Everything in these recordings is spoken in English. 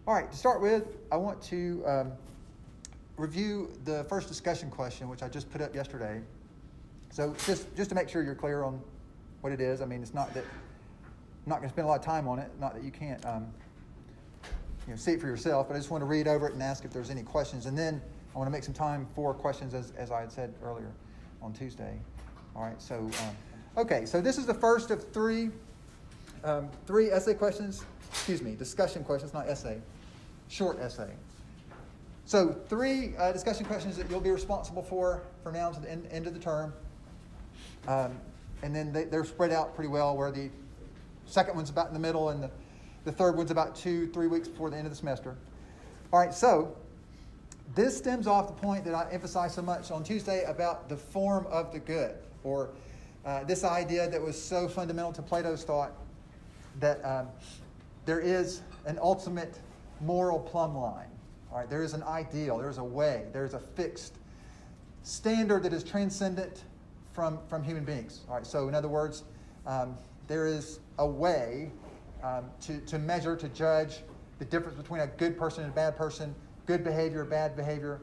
All right, to start with, I want to review the first discussion question, which I just put up yesterday. So just to make sure you're clear on what it is. I mean, it's not that I'm not going to spend a lot of time on it, not that you can't see it for yourself, but I just want to read over it and ask if there's any questions. And then I want to make some time for questions, as I had said earlier on Tuesday. All right, so, so this is the first of three essay questions. Discussion questions, not essay. Short essay. So 3 discussion questions that you'll be responsible for now to the end of the term. And then they're spread out pretty well, where the second one's about in the middle and the third one's about 2-3 weeks before the end of the semester. All right, so this stems off the point that I emphasized so much on Tuesday about the form of the good, or this idea that was so fundamental to Plato's thought that there is an ultimate moral plumb line. All right, there is an ideal, there is a way, there is a fixed standard that is transcendent from human beings. All right, so in other words, there is a way to measure, to judge the difference between a good person and a bad person, good behavior, bad behavior,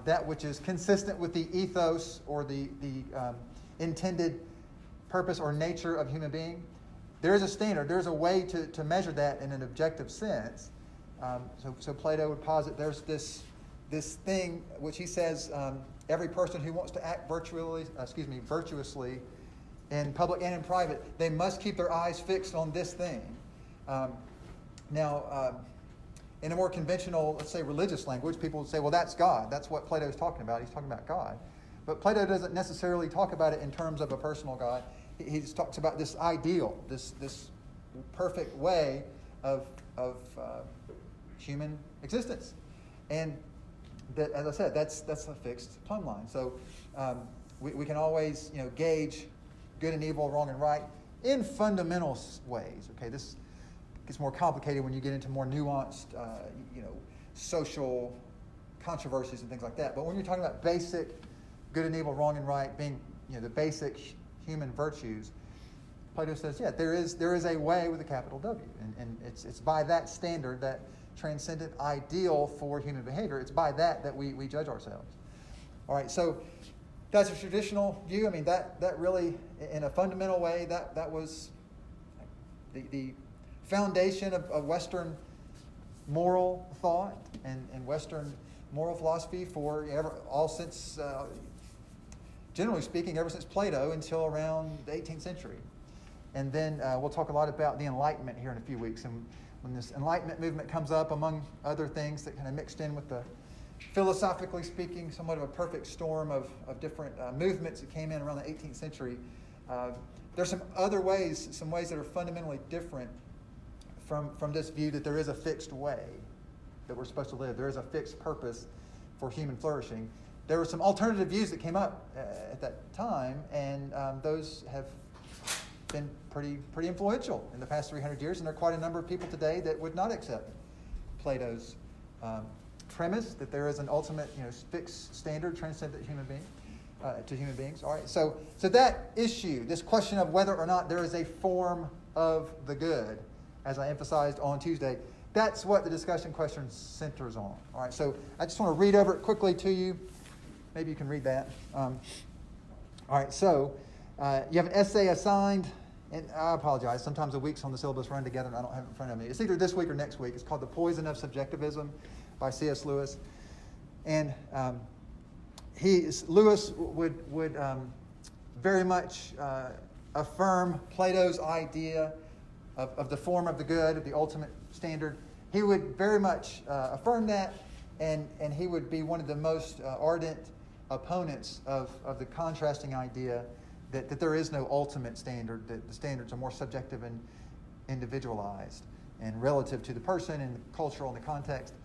that which is consistent with the ethos or the intended purpose or nature of human being. There is a standard, there is a way to measure that in an objective sense. So Plato would posit there's this thing which he says every person who wants to act virtuously in public and in private, they must keep their eyes fixed on this thing. Now, in a more conventional, let's say, religious language, people would say, well, that's God. That's what Plato is talking about. He's talking about God. But Plato doesn't necessarily talk about it in terms of a personal God. He just talks about this ideal, this perfect way of human existence. And that, as I said, that's a fixed plumb line. So we can always gauge good and evil, wrong and right in fundamental ways. Okay, this gets more complicated when you get into more nuanced, social controversies and things like that. But when you're talking about basic good and evil, wrong and right, being the basic human virtues, Plato says, there is a way with a capital W, and it's by that standard, that transcendent ideal for human behavior. It's by that we judge ourselves. All right, so that's a traditional view. I mean, that really, in a fundamental way, that was the foundation of Western moral thought and Western moral philosophy generally speaking, ever since Plato until around the 18th century. And then we'll talk a lot about the Enlightenment here in a few weeks. And when this Enlightenment movement comes up, among other things that kind of mixed in with the, philosophically speaking, somewhat of a perfect storm of different movements that came in around the 18th century, there's some ways that are fundamentally different from this view that there is a fixed way that we're supposed to live. There is a fixed purpose for human flourishing. There were some alternative views that came up at that time, and those have been pretty influential in the past 300 years, and there are quite a number of people today that would not accept Plato's premise that there is an ultimate, fixed standard transcendent to human beings. All right, so that issue, this question of whether or not there is a form of the good, as I emphasized on Tuesday, that's what the discussion question centers on. All right, so I just want to read over it quickly to you. Maybe you can read that. All right, so you have an essay assigned, and I apologize. Sometimes the weeks on the syllabus run together and I don't have it in front of me. It's either this week or next week. It's called The Poison of Subjectivism by C.S. Lewis. And Lewis would very much affirm Plato's idea of the form of the good, of the ultimate standard. He would very much affirm that, and he would be one of the most ardent opponents of the contrasting idea that there is no ultimate standard, that the standards are more subjective and individualized and relative to the person and the cultural and the context.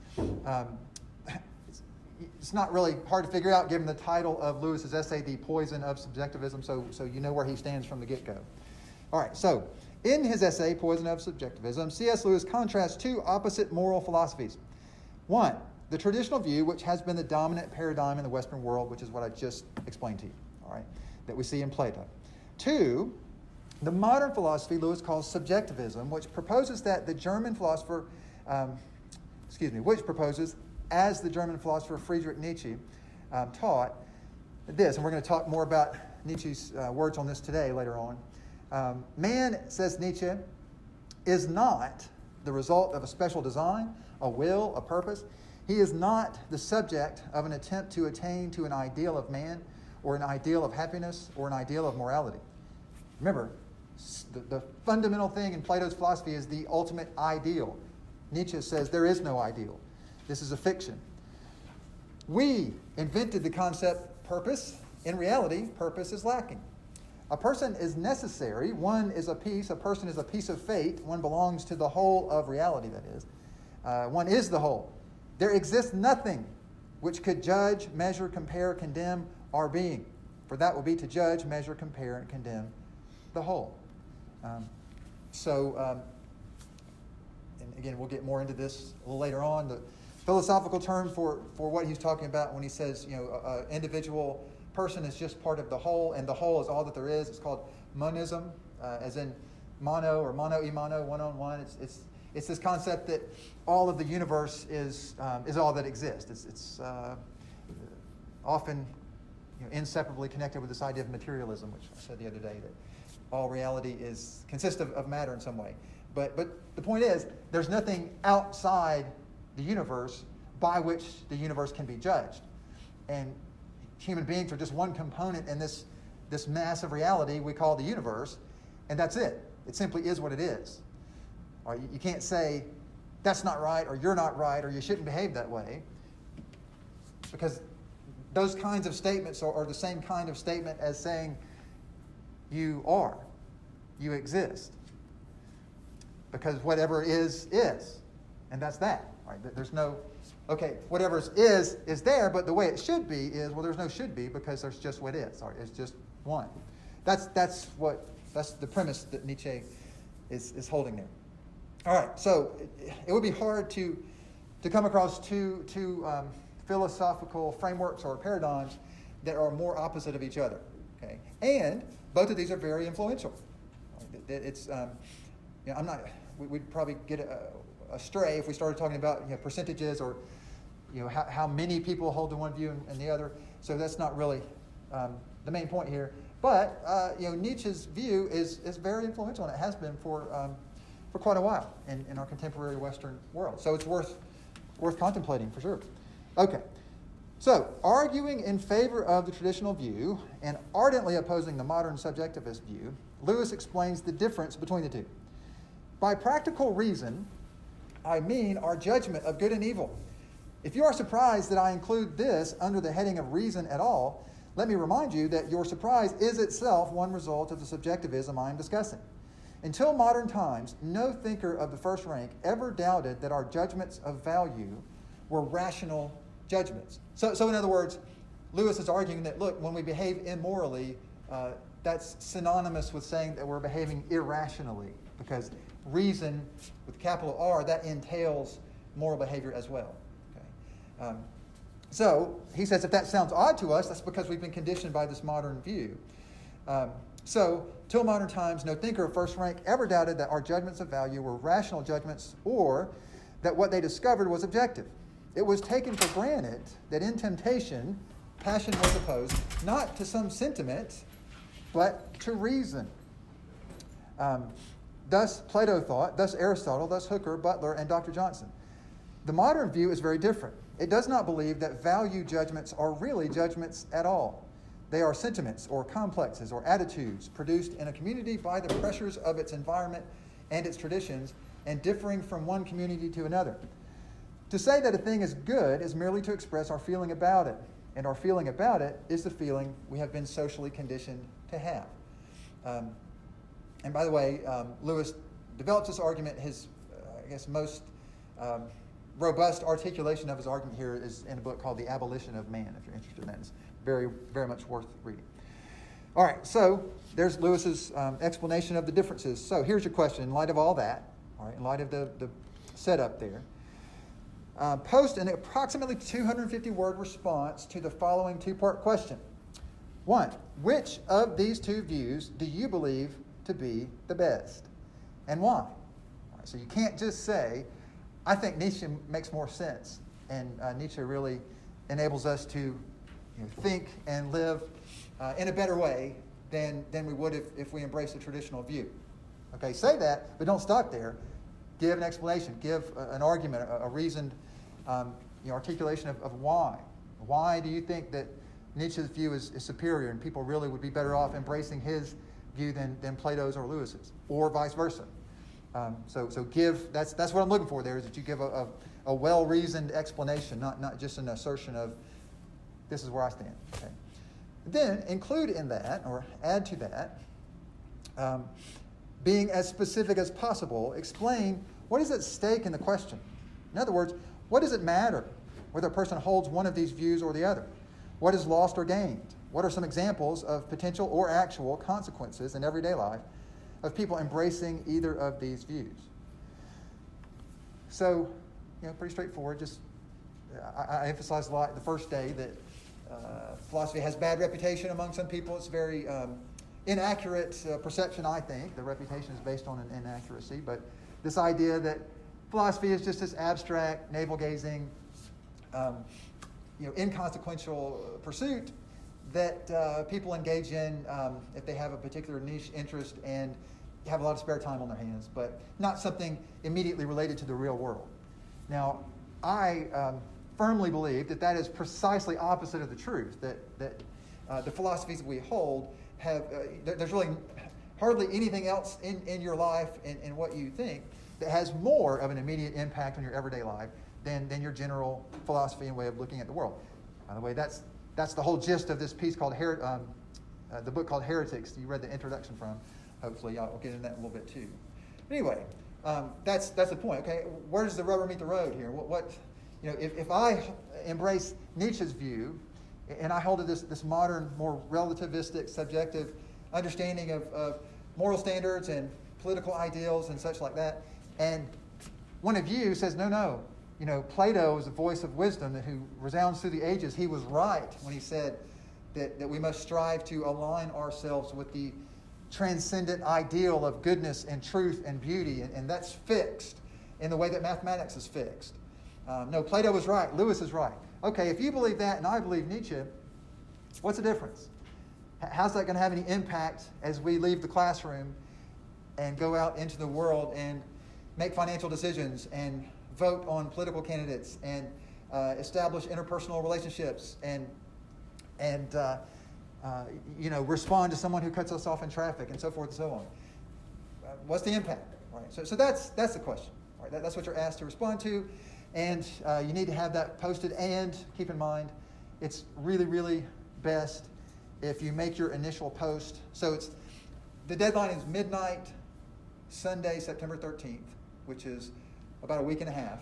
It's not really hard to figure out given the title of Lewis's essay, The Poison of Subjectivism, so you know where he stands from the get-go. All right, so in his essay, Poison of Subjectivism, C.S. Lewis contrasts 2 opposite moral philosophies. 1, the traditional view, which has been the dominant paradigm in the Western world, which is what I just explained to you, all right, that we see in Plato. 2, the modern philosophy Lewis calls subjectivism, which proposes that the German philosopher which proposes, as the German philosopher Friedrich Nietzsche taught, this, and we're going to talk more about Nietzsche's words on this today later on. Man, says Nietzsche, is not the result of a special design, a will, a purpose. He is not the subject of an attempt to attain to an ideal of man or an ideal of happiness or an ideal of morality. Remember, the fundamental thing in Plato's philosophy is the ultimate ideal. Nietzsche says there is no ideal. This is a fiction. We invented the concept purpose. In reality, purpose is lacking. A person is necessary. One is a piece. A person is a piece of fate. One belongs to the whole of reality, that is. One is the whole. There exists nothing which could judge, measure, compare, condemn our being. For that will be to judge, measure, compare, and condemn the whole. And again, we'll get more into this a little later on. The philosophical term for what he's talking about when he says, an individual person is just part of the whole, and the whole is all that there is. It's called monism, as in mono or mono e mono, one on one. It's this concept that all of the universe is all that exists. It's often inseparably connected with this idea of materialism, which I said the other day, that all reality consists of matter in some way. But the point is, there's nothing outside the universe by which the universe can be judged. And human beings are just one component in this massive reality we call the universe, and that's it. It simply is what it is. Or you can't say, that's not right, or you're not right, or you shouldn't behave that way, because those kinds of statements are the same kind of statement as saying you exist. Because whatever is, and that's that. Right? There's no, whatever is there, but the way it should be is, well, there's no should be, because there's just what is. Or it's just one. That's the premise that Nietzsche is holding there. All right, so it would be hard to come across two philosophical frameworks or paradigms that are more opposite of each other. Okay, and both of these are very influential. It's we'd probably get astray if we started talking about percentages or how many people hold to one view and the other. So that's not really the main point here. But Nietzsche's view is very influential, and it has been for quite a while in our contemporary Western world. So it's worth contemplating for sure. Okay, so arguing in favor of the traditional view and ardently opposing the modern subjectivist view, Lewis explains the difference between the two. By practical reason, I mean our judgment of good and evil. If you are surprised that I include this under the heading of reason at all, let me remind you that your surprise is itself one result of the subjectivism I am discussing. Until modern times, no thinker of the first rank ever doubted that our judgments of value were rational judgments. So in other words, Lewis is arguing that, look, when we behave immorally, that's synonymous with saying that we're behaving irrationally, because reason, with capital R, that entails moral behavior as well. Okay? So he says if that sounds odd to us, that's because we've been conditioned by this modern view. So, till modern times, no thinker of first rank ever doubted that our judgments of value were rational judgments or that what they discovered was objective. It was taken for granted that in temptation, passion was opposed not to some sentiment, but to reason. Thus Plato thought, thus Aristotle, thus Hooker, Butler, and Dr. Johnson. The modern view is very different. It does not believe that value judgments are really judgments at all. They are sentiments or complexes or attitudes produced in a community by the pressures of its environment and its traditions, and differing from one community to another. To say that a thing is good is merely to express our feeling about it, and our feeling about it is the feeling we have been socially conditioned to have. And by the way, Lewis develops this argument. His, most robust articulation of his argument here is in a book called The Abolition of Man, if you're interested in that. It's very, very much worth reading. All right, so there's Lewis's explanation of the differences. So here's your question in light of all that, all right, in light of the setup there. Post an approximately 250-word response to the following two-part question. 1, which of these two views do you believe to be the best, and why? All right, so you can't just say, I think Nietzsche makes more sense, and Nietzsche really enables us to think and live in a better way than we would if we embrace the traditional view. Okay, say that, but don't stop there. Give an explanation. Give an argument, a reasoned articulation of why. Why do you think that Nietzsche's view is superior and people really would be better off embracing his view than Plato's or Lewis's, or vice versa? So give, that's what I'm looking for there, is that you give a well-reasoned explanation, not just an assertion of, this is where I stand. Okay. Then include in that, or add to that, being as specific as possible, explain what is at stake in the question. In other words, what does it matter whether a person holds one of these views or the other? What is lost or gained? What are some examples of potential or actual consequences in everyday life of people embracing either of these views? So, pretty straightforward. Just I emphasized a lot the first day that philosophy has bad reputation among some people. It's very inaccurate perception, I think. The reputation is based on an inaccuracy. But this idea that philosophy is just this abstract, navel-gazing, inconsequential pursuit that people engage in if they have a particular niche interest and have a lot of spare time on their hands, but not something immediately related to the real world. Now, I firmly believe that is precisely opposite of the truth, that the philosophies we hold have, there's really hardly anything else in your life and what you think that has more of an immediate impact on your everyday life than your general philosophy and way of looking at the world. By the way, that's the whole gist of this piece called the book called Heretics. You read the introduction from. Hopefully, I'll get into that in a little bit too. But anyway, that's the point. Okay, where does the rubber meet the road here? If I embrace Nietzsche's view, and I hold to this modern, more relativistic, subjective understanding of moral standards and political ideals and such like that, and one of you says, no, Plato is a voice of wisdom who resounds through the ages. He was right when he said that we must strive to align ourselves with the transcendent ideal of goodness and truth and beauty, and that's fixed in the way that mathematics is fixed. No, Plato was right. Lewis is right. Okay, if you believe that and I believe Nietzsche, what's the difference? How's that going to have any impact as we leave the classroom and go out into the world and make financial decisions and vote on political candidates and establish interpersonal relationships and respond to someone who cuts us off in traffic and so forth and so on? What's the impact? Right. So that's the question. Right. That's what you're asked to respond to. And you need to have that posted. And keep in mind, it's really, really best if you make your initial post. So the deadline is midnight, Sunday, September 13th, which is about a week and a half.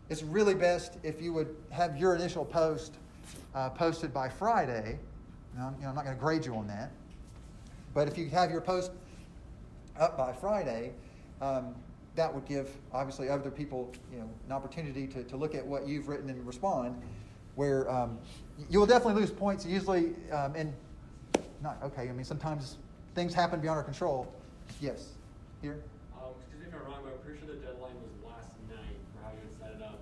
It's really best if you would have your initial post posted by Friday. Now, I'm not going to grade you on that. But if you have your post up by Friday, that would give, obviously, other people an opportunity to look at what you've written and respond, where you will definitely lose points. Usually, sometimes things happen beyond our control. Yes, here? Excuse me if I'm wrong, but I'm pretty sure the deadline was last night for how you had set it up.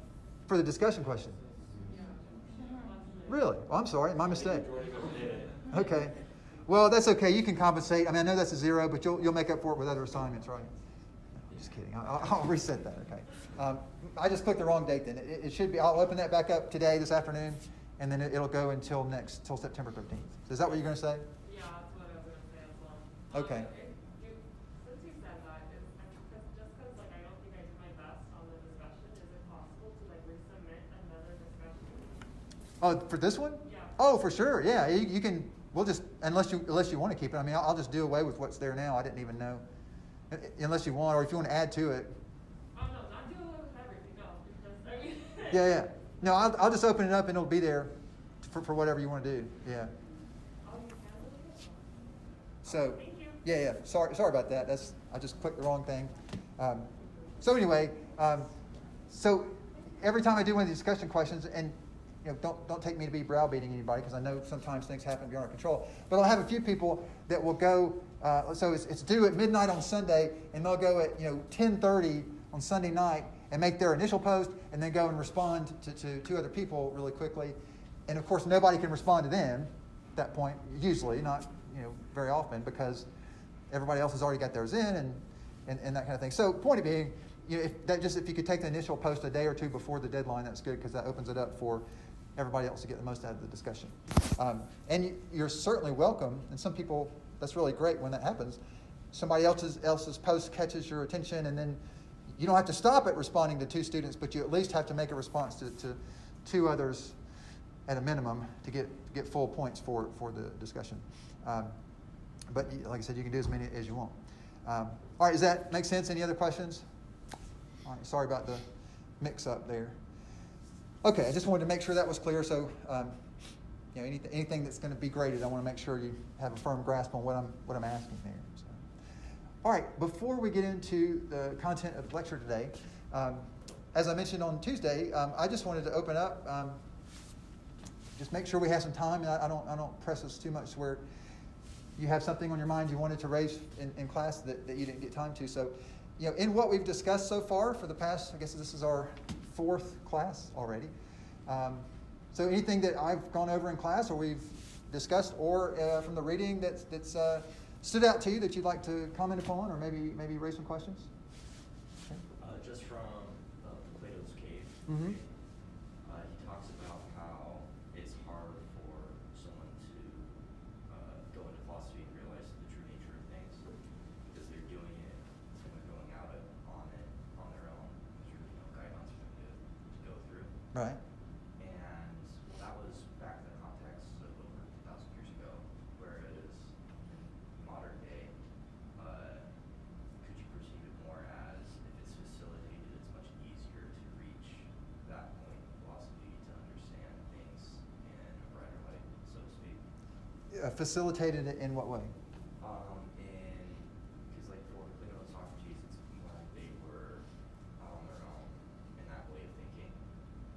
For the discussion question? Yeah. Really? Oh, I'm sorry, my mistake. Okay. Well, that's okay. You can compensate. I know that's a 0, but you'll make up for it with other assignments, right? Just kidding. I'll reset that. Okay. I just clicked the wrong date. Then it should be. I'll open that back up today, this afternoon, and then it'll go until September 13th. So is that what you're going to say? Yeah, that's what I was going to say as well. Okay. Since you said that, just because I don't think I did my best on the discussion, is it possible to resubmit another discussion? Oh, for this one? Yeah. Oh, for sure. Yeah, you can. We'll just unless you want to keep it. I'll just do away with what's there now. I didn't even know. Unless you want, or if you want to add to it. Oh, no, not do away with everything else, because, Yeah. No, I'll just open it up and it'll be there for whatever you want to do. Yeah. Oh, you can do it? So, Thank you. yeah. Sorry about that. I just clicked the wrong thing. So anyway, so every time I do one of these discussion questions, and don't take me to be browbeating anybody, because I know sometimes things happen beyond our control. But I'll have a few people that will go. So it's due at midnight on Sunday, and they'll go at 10:30 on Sunday night, and make their initial post and then go and respond to two other people really quickly. And of course, nobody can respond to them at that point, usually, not very often, because everybody else has already got theirs in and that kind of thing. So point being, if you could take the initial post a day or two before the deadline, that's good, because that opens it up for everybody else to get the most out of the discussion. And you're certainly welcome, and some people, that's really great when that happens. Somebody else's post catches your attention, and then you don't have to stop at responding to two students, but you at least have to make a response to two others at a minimum to get full points for the discussion. But like I said, you can do as many as you want. All right, does that make sense? Any other questions? All right, sorry about the mix-up there. Okay, I just wanted to make sure that was clear. So, anything that's going to be graded, I want to make sure you have a firm grasp on what I'm asking there. So. All right, before we get into the content of the lecture today, as I mentioned on Tuesday, I just wanted to open up, just make sure we have some time, and I don't press us too much where you have something on your mind you wanted to raise in class that you didn't get time to. So, in what we've discussed so far for the past, I guess this is our 4th class already. So anything that I've gone over in class or we've discussed, or from the reading that's stood out to you that you'd like to comment upon, or maybe raise some questions? Okay. Just from Plato's Cave, Mm-hmm. he talks about how it's hard for someone to go into philosophy and realize the true nature of things because they're doing it, and they're going out on their own. There's no guidelines for them to go through. Right. And that was back in the context of over 2,000 years ago, whereas in modern day, could you perceive it more as if it's facilitated, it's much easier to reach that point in philosophy to understand things in a brighter light, so to speak? Facilitated it in what way? Because like for Plato and Socrates, it's more like they were out on their own in that way of thinking.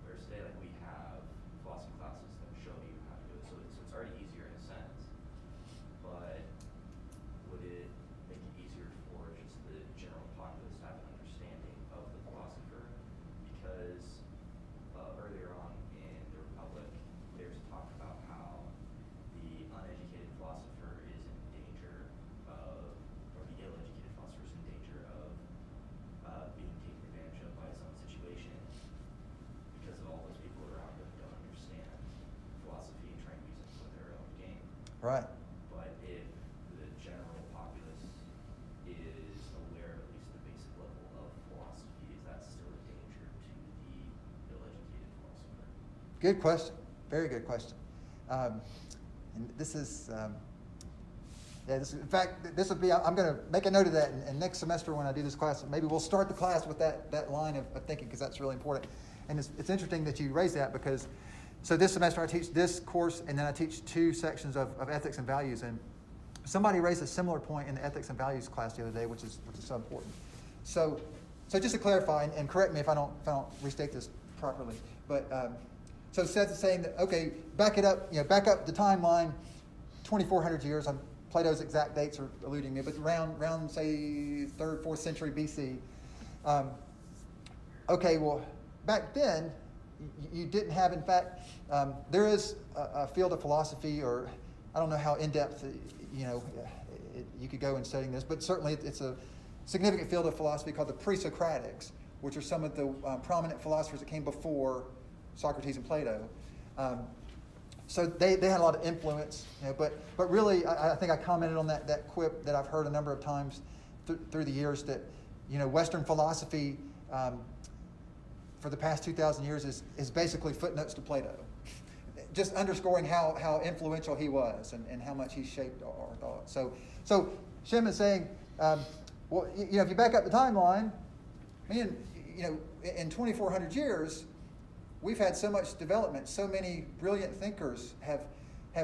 Whereas today, like we have philosophy classes that show you how to do it, so it's already easier in a sense. But would it make it easier for just the general populace to have an understanding of the philosopher? Because earlier on in the Republic, there's talk about how the uneducated philosopher is in danger of, or the ill-educated philosopher is in danger of being taken advantage of by some situation because of all those people around them who don't understand philosophy and trying to use it for their own gain. Right. But if the general populace is aware of at least the basic level of philosophy, is that still a danger to the ill-educated philosopher? Good question. Very good question. And this is, in fact, this would be, I'm going to make a note of that, and next semester when I do this class, maybe we'll start the class with that line of thinking, because that's really important. And it's interesting that you raise that, because, so this semester I teach this course, and then I teach 2 sections of ethics and values, and somebody raised a similar point in the ethics and values class the other day, which is so important. So just to clarify, and correct me if I don't restate this properly, but so Seth is saying that, okay, back up the timeline 2,400 years. Plato's exact dates are eluding me, but around say 3rd, 4th century BC. Okay, well, back then you didn't have, in fact, there is a field of philosophy, or I don't know how in depth you could go in studying this, but certainly it's a significant field of philosophy called the pre-Socratics, which are some of the prominent philosophers that came before Socrates and Plato. So they had a lot of influence, but really I think I commented on that quip that I've heard a number of times through the years, that Western philosophy for the past 2,000 years is basically footnotes to Plato, just underscoring how influential he was and how much he shaped our thought. So Shem is saying, well, if you back up the timeline, in 2,400 years, we've had so much development. So many brilliant thinkers have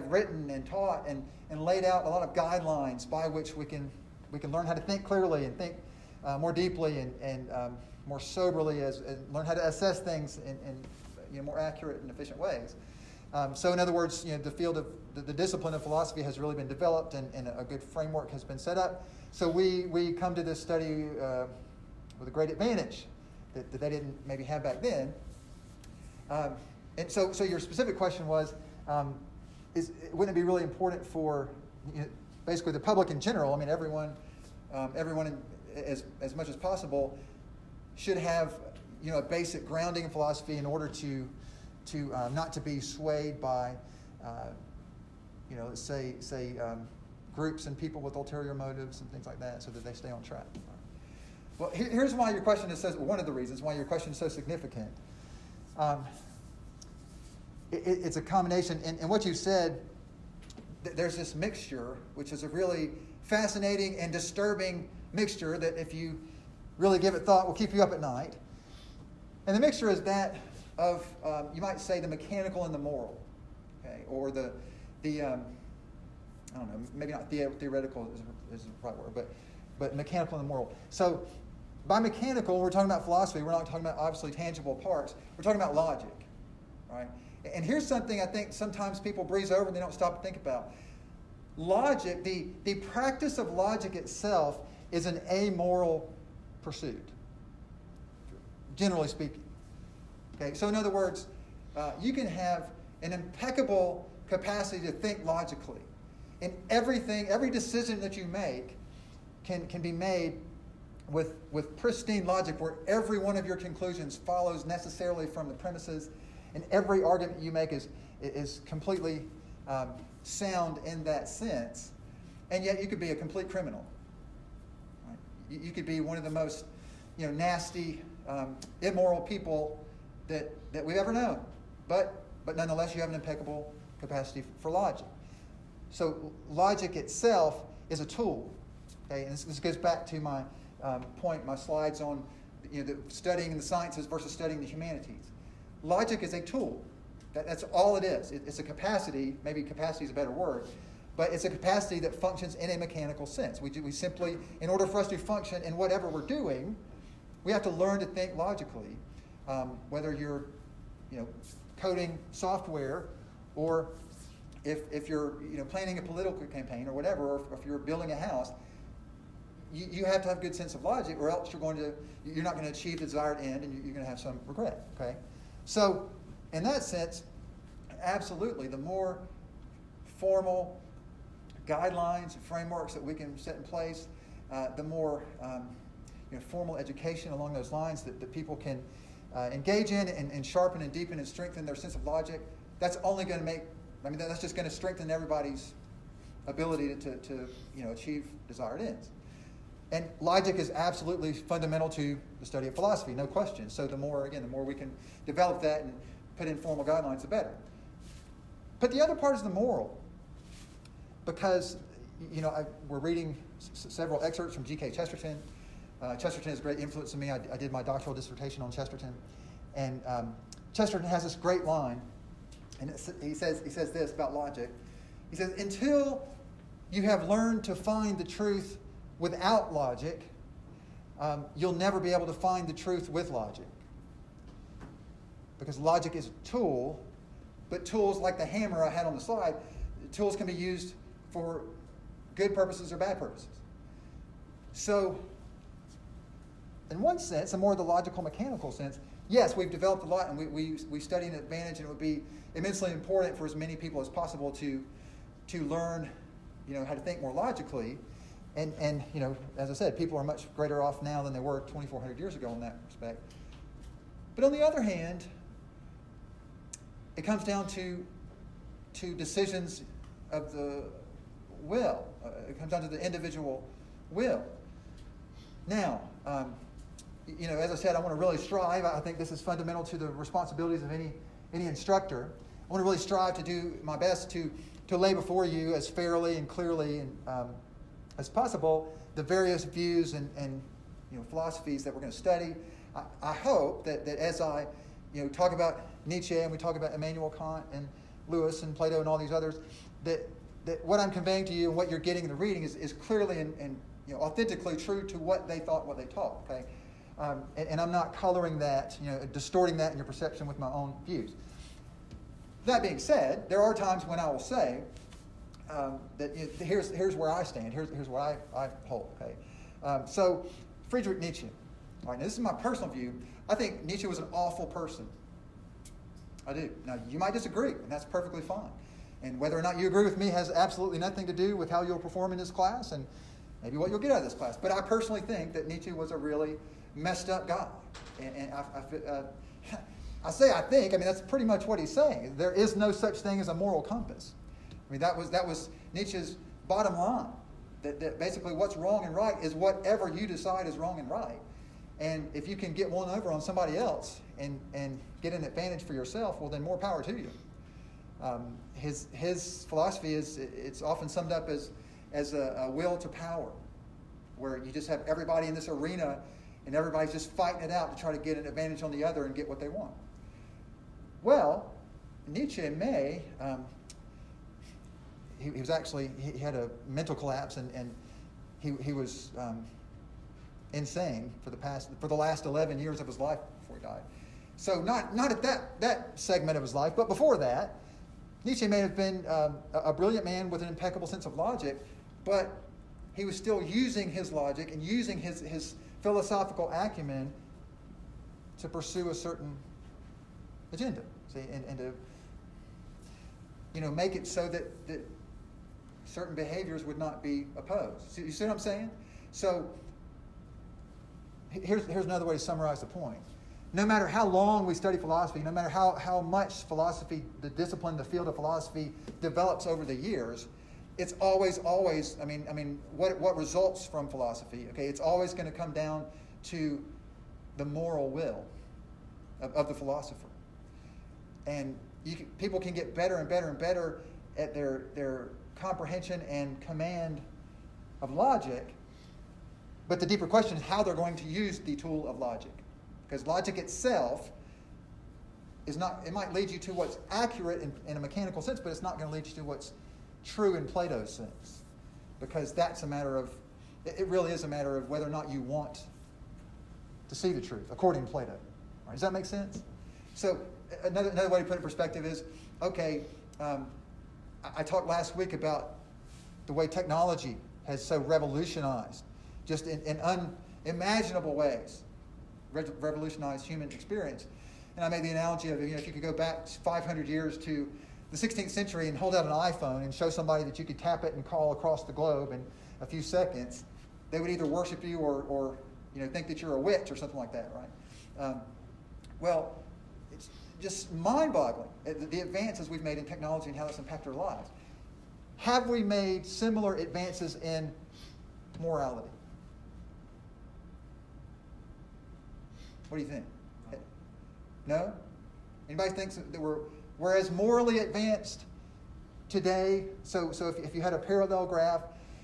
written and taught and laid out a lot of guidelines by which we can learn how to think clearly and think more deeply and more soberly, and learn how to assess things in more accurate and efficient ways. So in other words, the field of the discipline of philosophy has really been developed, and a good framework has been set up. So we come to this study with a great advantage, that they didn't maybe have back then. And so your specific question was, wouldn't it be really important for basically the public in general? I mean, everyone as much as possible should have a basic grounding in philosophy in order to not to be swayed by let's say groups and people with ulterior motives and things like that, so that they stay on track. Well, here's why your question is one of the reasons why your question is so significant. It's a combination, and what you said, there's this mixture, which is a really fascinating and disturbing mixture that if you really give it thought will keep you up at night. And the mixture is that of, you might say, the mechanical and the moral, okay? Or the I don't know, maybe not theoretical is the right word, but mechanical and the moral. So by mechanical, when we're talking about philosophy, we're not talking about obviously tangible parts. We're talking about logic, right? And here's something I think sometimes people breeze over and they don't stop to think about. Logic, the practice of logic itself is an amoral pursuit, generally speaking. Okay, so in other words, you can have an impeccable capacity to think logically. And every decision that you make can be made with pristine logic, where every one of your conclusions follows necessarily from the premises, and every argument you make is completely sound in that sense. And yet you could be a complete criminal. Right? You could be one of the most nasty, immoral people that we've ever known. But nonetheless, you have an impeccable capacity for logic. So logic itself is a tool. Okay, and this goes back to my point, my slides on studying the sciences versus studying the humanities. Logic is a tool. That's all it is. It's a capacity. Maybe capacity is a better word, but it's a capacity that functions in a mechanical sense. We simply, in order for us to function in whatever we're doing, we have to learn to think logically. Whether you're, coding software, or if you're, planning a political campaign or whatever, or if you're building a house, you have to have a good sense of logic, or else you're not going to achieve the desired end, and you're going to have some regret. Okay, so in that sense, absolutely, the more formal guidelines and frameworks that we can set in place, the more formal education along those lines that people can engage in and sharpen and deepen and strengthen their sense of logic. That's only going to that's just going to strengthen everybody's ability to achieve desired ends. And logic is absolutely fundamental to the study of philosophy, no question. So the more we can develop that and put in formal guidelines, the better. But the other part is the moral, because we're reading several excerpts from G.K. Chesterton. Chesterton has a great influence on me. I did my doctoral dissertation on Chesterton, and Chesterton has this great line, and he says this about logic. He says, "Until you have learned to find the truth without logic, you'll never be able to find the truth with logic. Because logic is a tool, but tools like the hammer I had on the slide, tools can be used for good purposes or bad purposes. So, in one sense, a more the logical, mechanical sense, yes, we've developed a lot, and we study an advantage, and it would be immensely important for as many people as possible to learn, how to think more logically. And as I said, people are much greater off now than they were 2,400 years ago in that respect. But on the other hand, it comes down to decisions of the will. It comes down to the individual will. Now, as I said, I want to really strive. I think this is fundamental to the responsibilities of any instructor. I want to really strive to do my best to lay before you as fairly and clearly and as possible the various views and philosophies that we're going to study. I hope that as I talk about Nietzsche, and we talk about Immanuel Kant and Lewis and Plato and all these others, that what I'm conveying to you and what you're getting in the reading is clearly and authentically true to what they thought, what they taught. Okay, and I'm not coloring that, distorting that in your perception with my own views. That being said, there are times when I will say that here's where I stand. Here's what I hold. Okay, so Friedrich Nietzsche. All right, now this is my personal view. I think Nietzsche was an awful person. I do. Now, you might disagree, and that's perfectly fine. And whether or not you agree with me has absolutely nothing to do with how you'll perform in this class and maybe what you'll get out of this class. But I personally think that Nietzsche was a really messed up guy. And I say I think, I mean, that's pretty much what he's saying. There is no such thing as a moral compass. I mean, that was Nietzsche's bottom line. That basically what's wrong and right is whatever you decide is wrong and right. And if you can get one over on somebody else and get an advantage for yourself, well, then more power to you. His philosophy it's often summed up as a will to power, where you just have everybody in this arena and everybody's just fighting it out to try to get an advantage on the other and get what they want. Well, Nietzsche in May, he was actually, he had a mental collapse and he was insane for the last 11 years of his life before he died. So not at that segment of his life, but before that, Nietzsche may have been a brilliant man with an impeccable sense of logic, but he was still using his logic and using his philosophical acumen to pursue a certain agenda, see, and to make it so that certain behaviors would not be opposed. You see what I'm saying? So here's another way to summarize the point. No matter how long we study philosophy, no matter how much philosophy, the discipline, the field of philosophy develops over the years, it's always, I mean, what results from philosophy, okay, it's always going to come down to the moral will of the philosopher. And people can get better and better and better at their comprehension and command of logic, but the deeper question is how they're going to use the tool of logic. Because logic itself is not, it might lead you to what's accurate in a mechanical sense, but it's not going to lead you to what's true in Plato's sense. Because that's a matter of, it really is a matter of whether or not you want to see the truth, according to Plato. Right? Does that make sense? So another way to put it in perspective is, okay, I talked last week about the way technology has so revolutionized, just in unimaginable ways, revolutionized human experience. And I made the analogy of, if you could go back 500 years to the 16th century and hold out an iPhone and show somebody that you could tap it and call across the globe in a few seconds, they would either worship you or think that you're a witch or something like that, right? Well, it's just mind-boggling, the advances we've made in technology and how that's impacted our lives. Have we made similar advances in morality? What do you think? No? Anybody thinks that we're as morally advanced today? So if you had a parallel graph,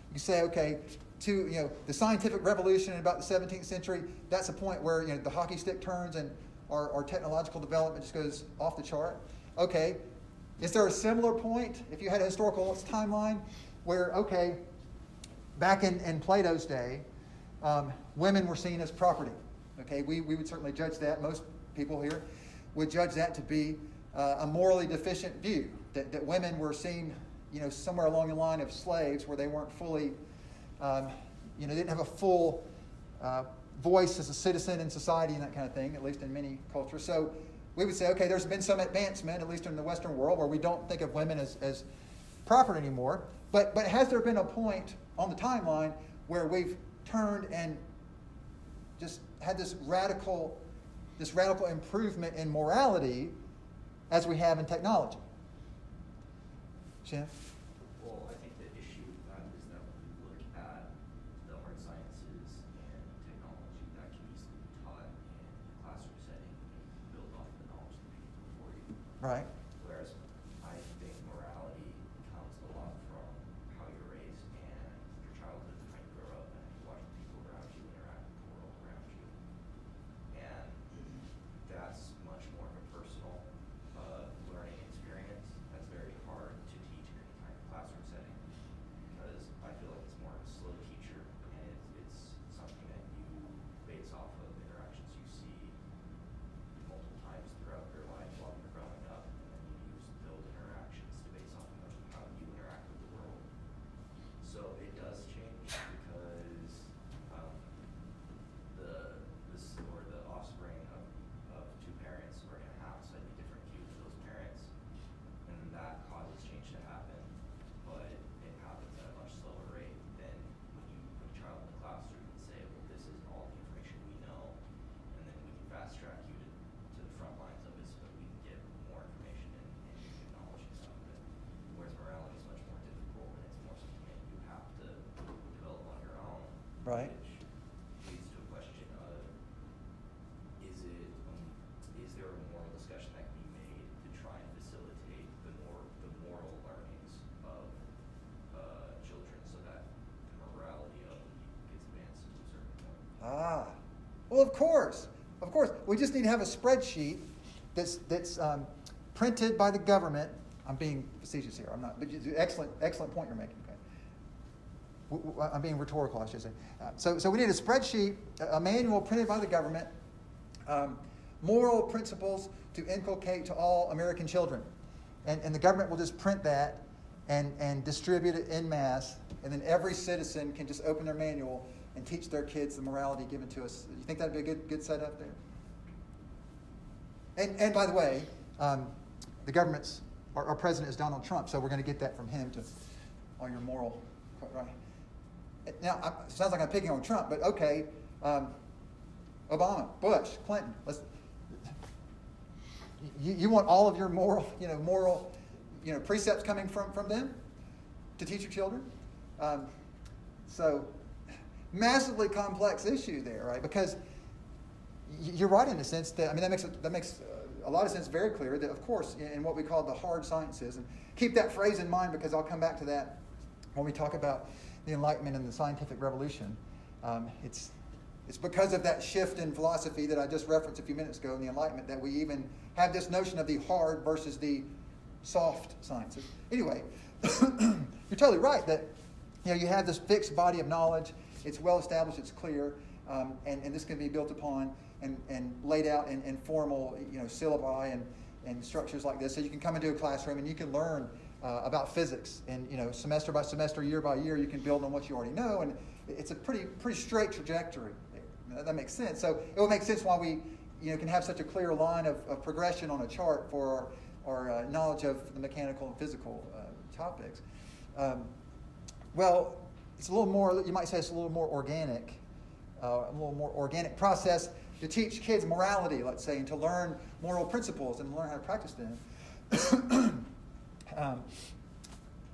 you could say, okay, to the scientific revolution in about the 17th century, that's a point where the hockey stick turns and our technological development just goes off the chart. Okay, is there a similar point, if you had a historical timeline, where, okay, back in Plato's day, women were seen as property. Okay, we would certainly judge that. Most people here would judge that to be a morally deficient view, that women were seen, somewhere along the line of slaves, where they weren't fully, didn't have a full voice as a citizen in society and that kind of thing, at least in many cultures. So we would say, okay, there's been some advancement, at least in the Western world, where we don't think of women as property anymore. But has there been a point on the timeline where we've turned and just had this radical improvement in morality as we have in technology? Shem? Well, I think the issue with that is that when we look at the hard sciences and technology, that can easily be taught in a classroom setting and build off the knowledge of the people before you. Right. Whereas I think morality comes a lot from how you're raised and your childhood and how you grow up and how you watch the people around you interact with the world around you. And that's much more of a personal learning experience. That's very hard to teach in any kind of classroom setting, because I feel like it's more of a slow teacher, and it's something that you base off of interactions you see multiple times throughout your life while you're growing up, and then Right. Which leads to a question of, is there a moral discussion that can be made to try and facilitate the moral learnings of children so that the morality of them gets advanced to a certain point? Well, of course. We just need to have a spreadsheet that's printed by the government. I'm being facetious here. I'm not. But excellent point you're making. Okay. I'm being rhetorical, I should say. So we need a spreadsheet, a manual printed by the government, moral principles to inculcate to all American children, and the government will just print that and distribute it en masse, and then every citizen can just open their manual and teach their kids the morality given to us. You think that'd be a good setup there? And by the way, the government's our president is Donald Trump, so we're going to get that from him to on your moral, right? Now it sounds like I'm picking on Trump, but okay, Obama, Bush, Clinton. You want all of your moral precepts coming from them to teach your children? So massively complex issue there, right? Because you're right in the sense that that makes a lot of sense. Very clear that, of course, in what we call the hard sciences, and keep that phrase in mind because I'll come back to that when we talk about the Enlightenment and the scientific revolution. It's because of that shift in philosophy that I just referenced a few minutes ago in the Enlightenment that we even have this notion of the hard versus the soft sciences. Anyway, you're totally right that you have this fixed body of knowledge. It's well established. It's clear, and this can be built upon and laid out in formal syllabi and structures like this. So you can come into a classroom and you can learn about physics, and semester by semester, year by year, you can build on what you already know, and it's a pretty straight trajectory there. That makes sense. So it would make sense why we can have such a clear line of progression on a chart for our knowledge of the mechanical and physical topics. Well, it's a little more. You might say it's a little more organic, process to teach kids morality, let's say, and to learn moral principles and learn how to practice them.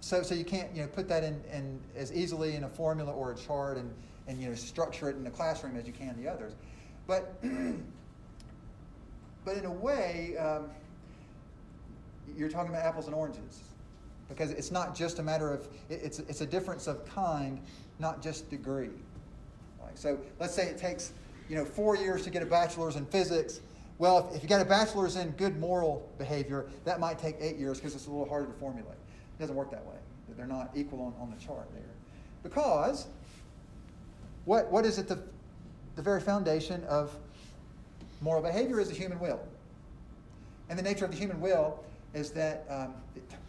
So you can't put that in as easily in a formula or a chart and structure it in the classroom as you can the others. But in a way, you're talking about apples and oranges, because it's not just a matter of it's a difference of kind, not just degree. Like, so let's say it takes 4 years to get a bachelor's in physics. Well, if you got a bachelor's in good moral behavior, that might take 8 years because it's a little harder to formulate. It doesn't work that way. They're not equal on the chart there. Because what is at the very foundation of moral behavior is the human will. And the nature of the human will is that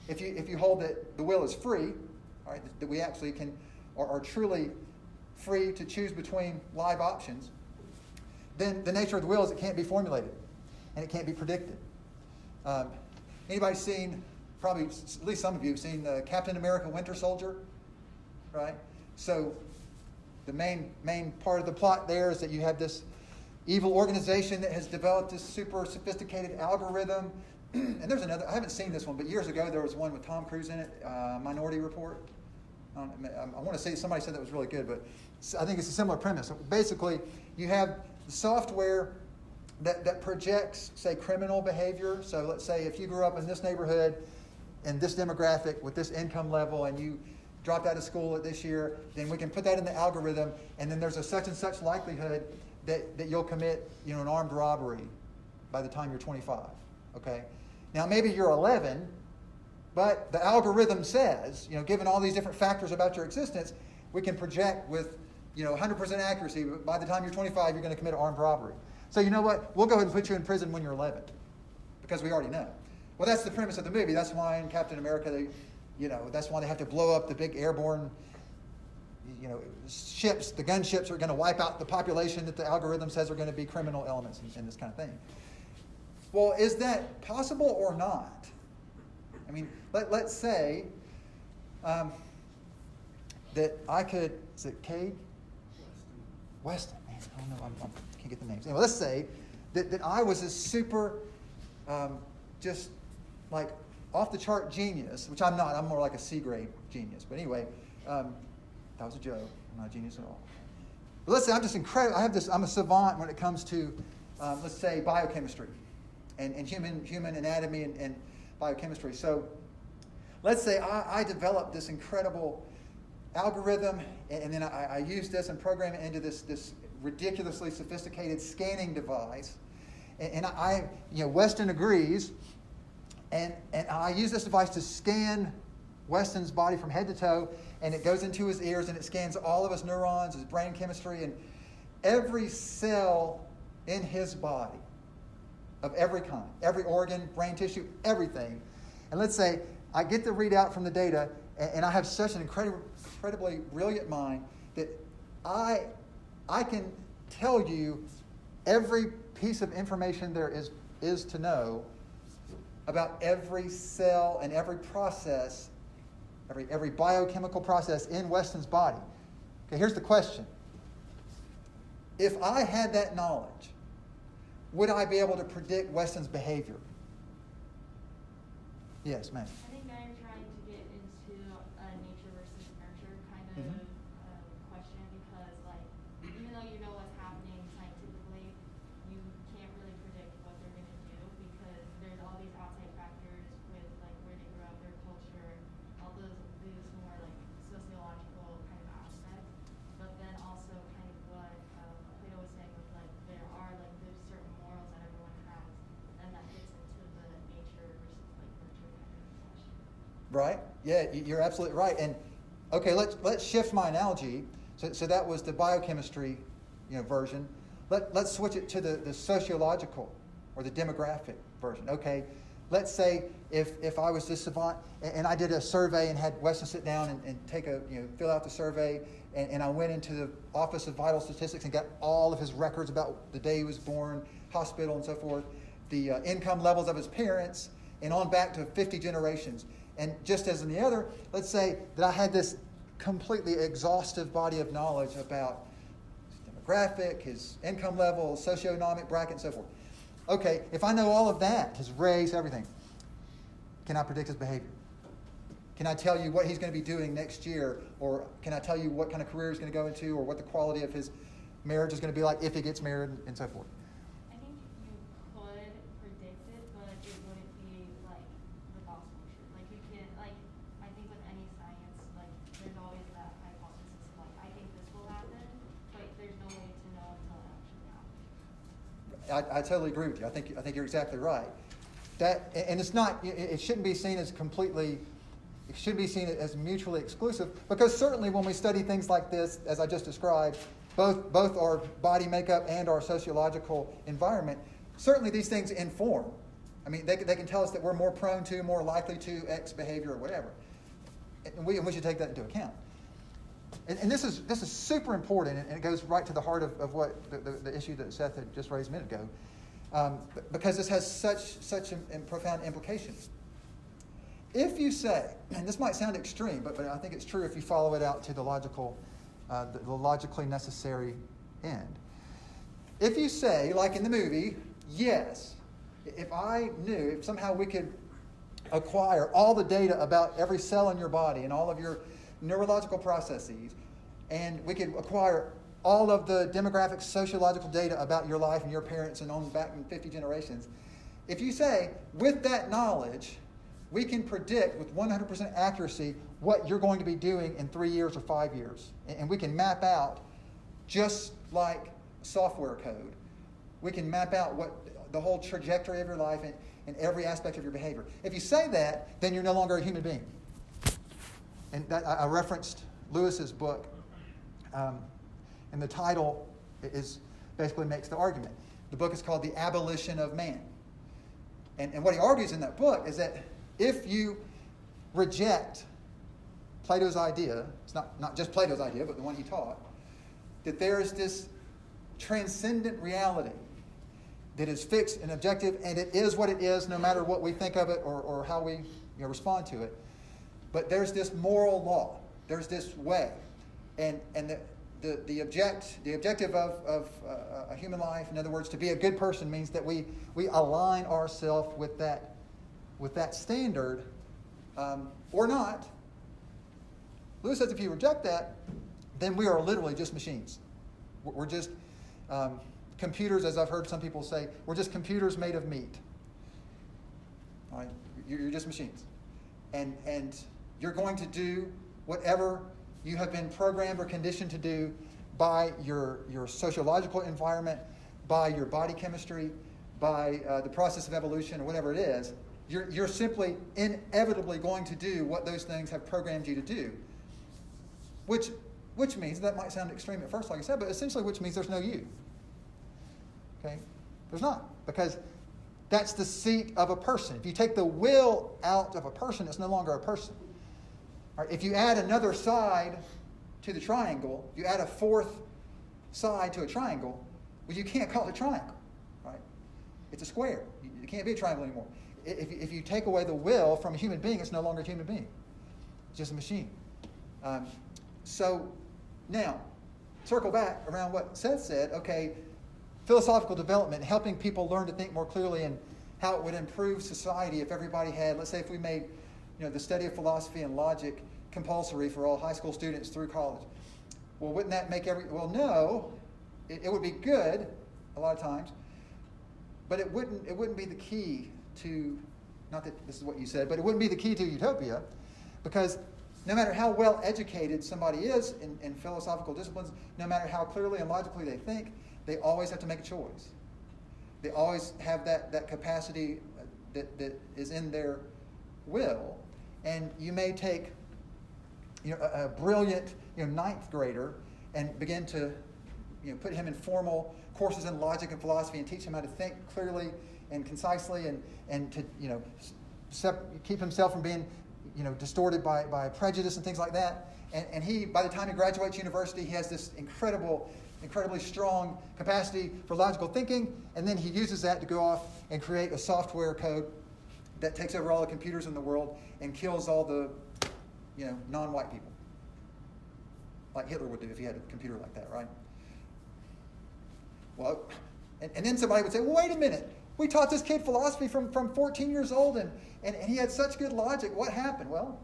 if you hold that the will is free, all right, that we actually are truly free to choose between live options, then the nature of the will is it can't be formulated and it can't be predicted. Anybody seen, probably at least some of you have seen Captain America Winter Soldier, right? So the main part of the plot there is that you have this evil organization that has developed this super sophisticated algorithm. And there's another, I haven't seen this one, but years ago there was one with Tom Cruise in it, Minority Report. I want to say somebody said that was really good, but I think it's a similar premise. Basically, you have the software that projects, say, criminal behavior. So let's say if you grew up in this neighborhood, in this demographic, with this income level, and you dropped out of school this year, then we can put that in the algorithm, and then there's a such and such likelihood that you'll commit an armed robbery by the time you're 25. Okay? Now maybe you're 11, but the algorithm says, given all these different factors about your existence, we can project with 100% accuracy, but by the time you're 25, you're going to commit an armed robbery. So you know what? We'll go ahead and put you in prison when you're 11, because we already know. Well, that's the premise of the movie. That's why in Captain America, that's why they have to blow up the big airborne, ships. The gunships are going to wipe out the population that the algorithm says are going to be criminal elements and this kind of thing. Well, is that possible or not? I mean, let's say that I could. Is it Cade? Weston. Man, I don't know. I can't get the names. Anyway, let's say that I was a super, just like off the chart genius, which I'm not. I'm more like a C grade genius. But anyway, that was a joke. I'm not a genius at all. But let's say I'm just incredible. I'm a savant when it comes to, let's say, biochemistry and human anatomy and biochemistry. So let's say I developed this incredible algorithm, and then I use this and program it into this ridiculously sophisticated scanning device. And Weston agrees, and I use this device to scan Weston's body from head to toe, and it goes into his ears, and it scans all of his neurons, his brain chemistry, and every cell in his body of every kind, every organ, brain tissue, everything. And let's say I get the readout from the data, and I have such an incredibly brilliant mind that I can tell you every piece of information there is to know about every cell and every process, every biochemical process in Weston's body. Okay, here's the question. If I had that knowledge, would I be able to predict Weston's behavior? Yes, ma'am. I think now you're trying to get into a nature versus nurture kind of question, because even though you know what's happening scientifically, you can't really predict what they're going to do, because there's all these outside factors with where they grew up, their culture, all these more sociological kind of aspects. But then also kind of what Plato was saying with there's certain morals that everyone has, and that gets into the nature versus nurture kind of question. Right? Yeah, you're absolutely right. And okay, let's shift my analogy. So that was the biochemistry, version. Let's switch it to the sociological or the demographic version. Okay, let's say if I was this savant and I did a survey and had Weston sit down and take fill out the survey, and I went into the Office of Vital Statistics and got all of his records about the day he was born, hospital, and so forth, the income levels of his parents, and on back to 50 generations. And just as in the other, let's say that I had this completely exhaustive body of knowledge about his demographic, his income level, socioeconomic bracket, and so forth. Okay, if I know all of that, his race, everything, can I predict his behavior? Can I tell you what he's going to be doing next year? Or can I tell you what kind of career he's going to go into, or what the quality of his marriage is going to be like if he gets married, and so forth? I think you could predict it, but it wouldn't be the gospel truth. You can't, I think with any science, there's always that hypothesis I think this will happen, but there's no way to know until it actually happens. I totally agree with you. I think you're exactly right. And it's not. It shouldn't be seen as completely. It should be seen as mutually exclusive, because certainly when we study things like this, as I just described, both our body makeup and our sociological environment, certainly these things inform. I mean, they can tell us that we're more prone to, more likely to X behavior or whatever, and we should take that into account. And this is super important, and it goes right to the heart of what the issue that Seth had just raised a minute ago, because this has such profound implications. If you say, and this might sound extreme, but I think it's true if you follow it out to the logically necessary end. If you say, like in the movie, yes, if somehow we could acquire all the data about every cell in your body and all of your neurological processes, and we could acquire all of the demographic, sociological data about your life and your parents and on back in 50 generations, if you say, with that knowledge, we can predict with 100% accuracy what you're going to be doing in 3 years or 5 years. And we can map out, just like software code, we can map out what the whole trajectory of your life and every aspect of your behavior. If you say that, then you're no longer a human being. And I referenced Lewis's book, and the title basically makes the argument. The book is called The Abolition of Man. And what he argues in that book is that if you reject Plato's idea, it's not just Plato's idea, but the one he taught, that there is this transcendent reality that is fixed and objective, and it is what it is no matter what we think of it or how we respond to it. But there's this moral law. There's this way. And the objective of a human life, in other words, to be a good person, means that we align ourselves with that standard or not. Lewis says if you reject that, then we are literally just machines. We're just computers, as I've heard some people say, we're just computers made of meat. All right? You're just machines. And you're going to do whatever you have been programmed or conditioned to do by your sociological environment, by your body chemistry, by the process of evolution, or whatever it is. You're simply inevitably going to do what those things have programmed you to do. Which means, that might sound extreme at first, like I said, but essentially which means there's no you. Okay? There's not. Because that's the seat of a person. If you take the will out of a person, it's no longer a person. All right, if you add another side to the triangle, you add a fourth side to a triangle, well, you can't call it a triangle. Right? It's a square. It can't be a triangle anymore. If you take away the will from a human being, it's no longer a human being. It's just a machine. So now, circle back around what Seth said. Okay, philosophical development, helping people learn to think more clearly, and how it would improve society if everybody had, let's say if we made the study of philosophy and logic compulsory for all high school students through college. Well, wouldn't that make well, no, it would be good a lot of times, but it wouldn't be the key to, not that this is what you said, but it wouldn't be the key to utopia, because no matter how well educated somebody is in philosophical disciplines, no matter how clearly and logically they think, they always have to make a choice. They always have that capacity that is in their will. And you may take a brilliant ninth grader and begin to put him in formal courses in logic and philosophy and teach him how to think clearly and concisely and to keep himself from being distorted by prejudice and things like that. And he, by the time he graduates university, he has this incredibly strong capacity for logical thinking, and then he uses that to go off and create a software code that takes over all the computers in the world and kills all the non-white people, like Hitler would do if he had a computer like that, right? Well, and then somebody would say, well, wait a minute. We taught this kid philosophy from 14 years old, and he had such good logic. What happened? Well,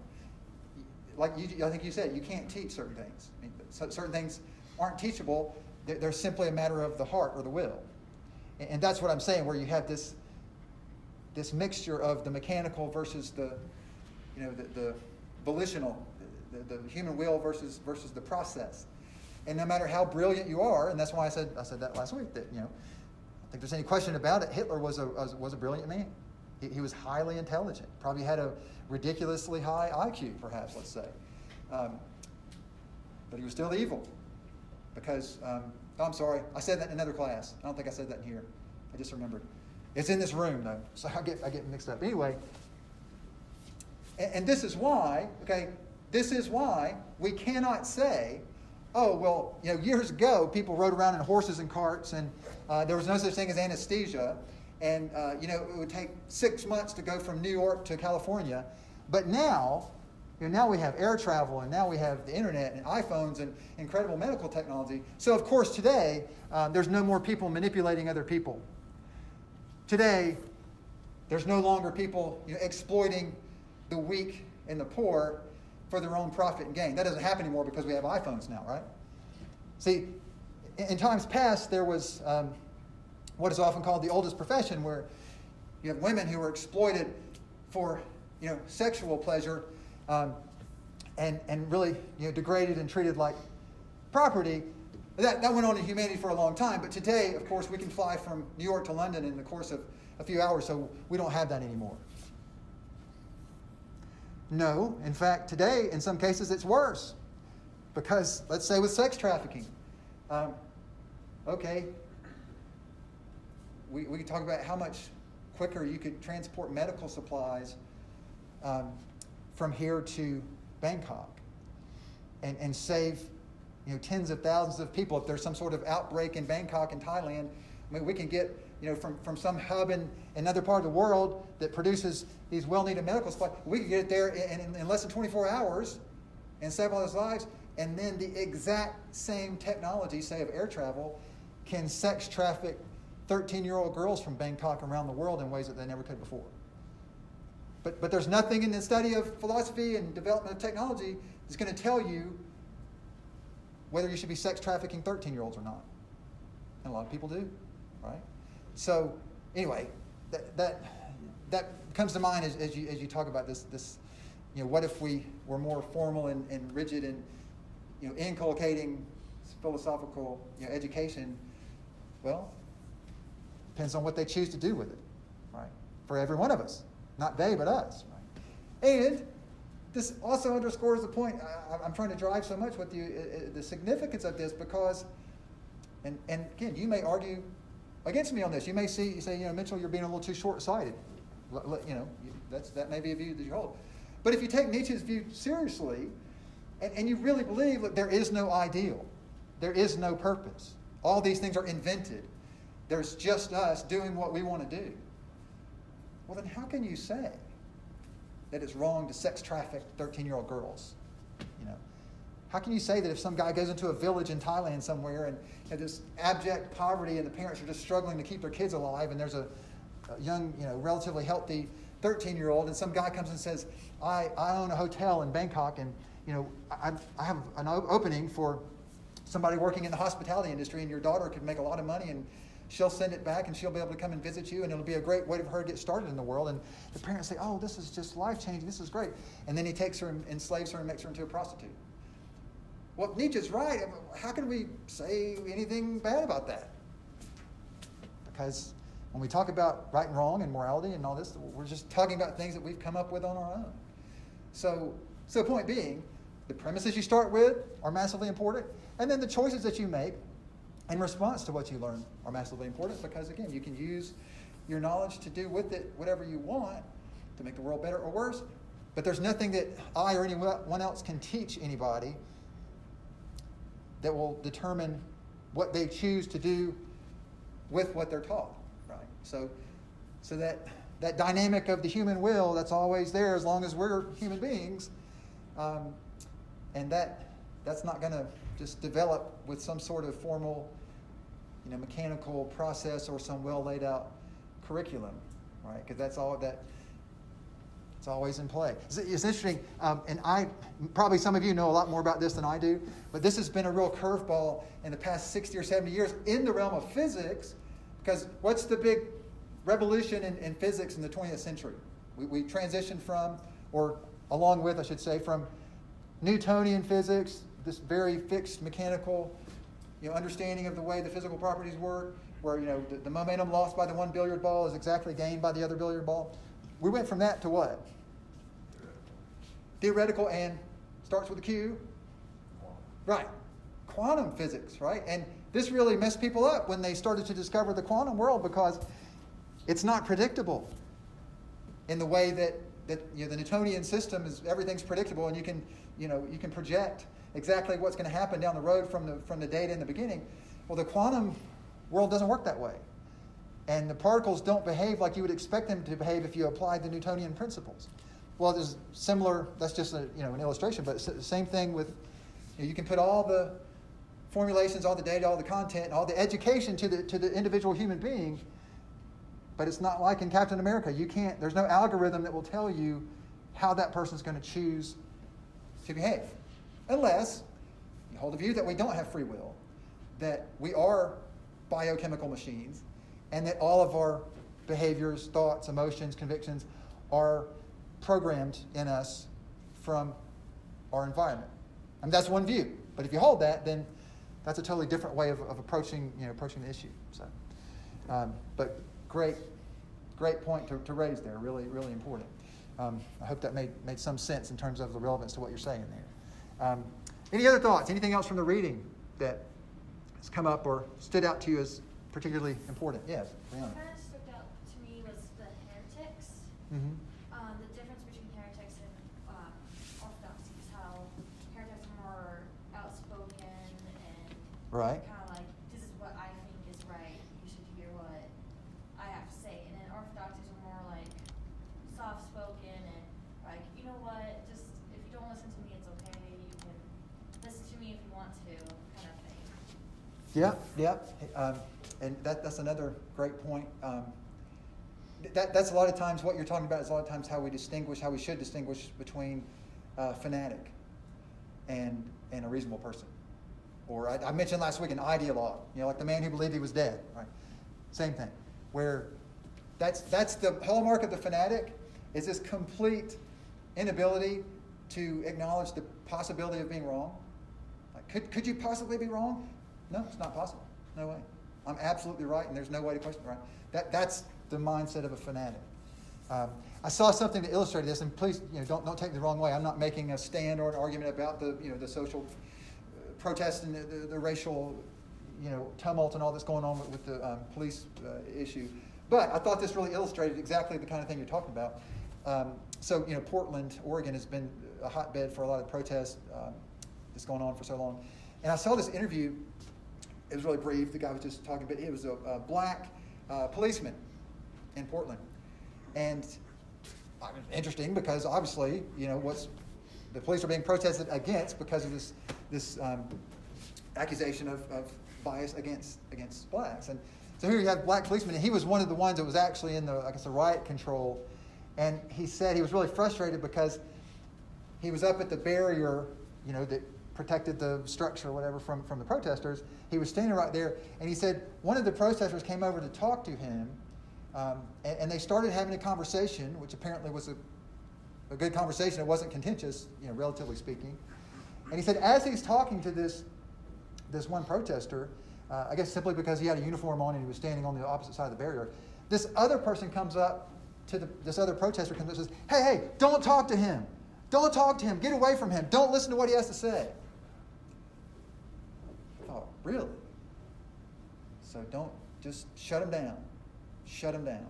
I think you said, you can't teach certain things. I mean, certain things aren't teachable. They're simply a matter of the heart or the will. And that's what I'm saying, where you have this mixture of the mechanical versus the volitional, the human will versus the process. And no matter how brilliant you are, and that's why I said that last week, that I don't think there's any question about it. Hitler was a brilliant man. He was highly intelligent. Probably had a ridiculously high IQ, perhaps, let's say. But he was still evil. Because, I'm sorry, I said that in another class. I don't think I said that in here. I just remembered. It's in this room, though, so I get mixed up. Anyway, and this is why, we cannot say, oh, well, years ago, people rode around in horses and carts, and there was no such thing as anesthesia, and, it would take 6 months to go from New York to California. But now, now we have air travel, and now we have the internet and iPhones and incredible medical technology. So, of course, today, there's no more people manipulating other people. Today, there's no longer people exploiting the weak and the poor for their own profit and gain. That doesn't happen anymore because we have iPhones now, right? See, in times past, there was what is often called the oldest profession, where you have women who were exploited for sexual pleasure, and really degraded and treated like property. That went on in humanity for a long time, but today, of course, we can fly from New York to London in the course of a few hours, so we don't have that anymore. No, in fact, today, in some cases, it's worse. Because, let's say with sex trafficking, we can talk about how much quicker you could transport medical supplies from here to Bangkok and save tens of thousands of people. If there's some sort of outbreak in Bangkok in Thailand, I mean, we can get from some hub in another part of the world that produces these well-needed medical supplies. We can get it there in less than 24 hours and save all those lives. And then the exact same technology, say of air travel, can sex traffic 13-year-old girls from Bangkok around the world in ways that they never could before. But there's nothing in the study of philosophy and development of technology that's going to tell you whether you should be sex trafficking 13-year-olds or not. And a lot of people do, right? So anyway, that comes to mind as you talk about this. What if we were more formal and rigid and inculcating philosophical education? Well, depends on what they choose to do with it, right? For every one of us, not they but us, right? And this also underscores the point I'm trying to drive so much with you, the significance of this, because, and again, you may argue against me on this. You may say, Mitchell, you're being a little too short-sighted. That may be a view that you hold. But if you take Nietzsche's view seriously, and you really believe that there is no ideal, there is no purpose, all these things are invented, there's just us doing what we want to do, well, then how can you say that it's wrong to sex traffic 13-year-old girls? How can you say that if some guy goes into a village in Thailand somewhere and there's abject poverty and the parents are just struggling to keep their kids alive, and there's a young, relatively healthy 13-year-old, and some guy comes and says, I own a hotel in Bangkok, and I have an opening for somebody working in the hospitality industry, and your daughter could make a lot of money, and she'll send it back, and she'll be able to come and visit you, and it'll be a great way for her to get started in the world. And the parents say, oh, this is just life-changing, this is great. And then he takes her and enslaves her and makes her into a prostitute. Well, if Nietzsche's right, how can we say anything bad about that? Because when we talk about right and wrong and morality and all this, we're just talking about things that we've come up with on our own. So point being, the premises you start with are massively important, and then the choices that you make in response to what you learn are massively important, because, again, you can use your knowledge to do with it whatever you want to make the world better or worse, but there's nothing that I or anyone else can teach anybody that will determine what they choose to do with what they're taught, right? So that dynamic of the human will, that's always there as long as we're human beings, and that's not going to just develop with some sort of formal, mechanical process or some well laid out curriculum, right? Because that's all that. It's always in play. It's interesting, and probably some of you know a lot more about this than I do, but this has been a real curveball in the past 60 or 70 years in the realm of physics, because what's the big revolution in physics in the 20th century? We transitioned from, or along with, I should say, from Newtonian physics, this very fixed mechanical understanding of the way the physical properties work, where the momentum lost by the one billiard ball is exactly gained by the other billiard ball. We went from that to what? Theoretical, and starts with a Q. Right. Quantum physics, right? And this really messed people up when they started to discover the quantum world, because it's not predictable in the way that the Newtonian system is. Everything's predictable, and you can project exactly what's going to happen down the road from the data in the beginning. Well, the quantum world doesn't work that way. And the particles don't behave like you would expect them to behave if you applied the Newtonian principles. Well, there's similar, that's just an illustration, but same thing with, you can put all the formulations, all the data, all the content, all the education to the individual human being, but it's not like in Captain America. There's no algorithm that will tell you how that person's going to choose to behave. Unless you hold the view that we don't have free will, that we are biochemical machines, and that all of our behaviors, thoughts, emotions, convictions are programmed in us from our environment. I mean, that's one view. But if you hold that, then that's a totally different way of approaching the issue. So, but great point to raise there. Really, really important. I hope that made some sense in terms of the relevance to what you're saying there. Any other thoughts? Anything else from the reading that has come up or stood out to you as particularly important? Yes, Brianna. What kind of stuck out to me was the heretics. Mm-hmm. The difference between heretics and orthodoxies. How heretics are more outspoken and Right. kind of like, this is what I think is right. You should hear what I have to say. And then orthodoxies are more like soft-spoken and like, you know what? Just if you don't listen to me, it's okay. You can listen to me if you want to, kind of thing. Yeah. And that's another great point. That's a lot of times what you're talking about is a lot of times how we should distinguish between a fanatic and a reasonable person. Or I mentioned last week an ideologue, like the man who believed he was dead, right? Same thing. Where that's the hallmark of the fanatic, is this complete inability to acknowledge the possibility of being wrong. Like, could you possibly be wrong? No, it's not possible. No way. I'm absolutely right, and there's no way to question it, right? That's the mindset of a fanatic. I saw something that illustrated this, and please, don't take it the wrong way. I'm not making a stand or an argument about the social protests and the racial, tumult and all that's going on with the police issue. But I thought this really illustrated exactly the kind of thing you're talking about. So, Portland, Oregon has been a hotbed for a lot of protests that's going on for so long. And I saw this interview. It was really brief. The guy was just talking, but it was a black policeman in Portland. And interesting because obviously, what's the police are being protested against because of this accusation of bias against blacks. And so here you have black policemen, and he was one of the ones that was actually in the riot control. And he said he was really frustrated because he was up at the barrier, that protected the structure or whatever from the protesters. He was standing right there, and he said one of the protesters came over to talk to him, and they started having a conversation, which apparently was a good conversation. It wasn't contentious, relatively speaking. And he said as he's talking to this one protester, I guess simply because he had a uniform on and he was standing on the opposite side of the barrier, this other person comes up to this other protester comes up and says, hey, don't talk to him. Don't talk to him. Get away from him. Don't listen to what he has to say. Oh, really? So don't just shut him down. Shut him down.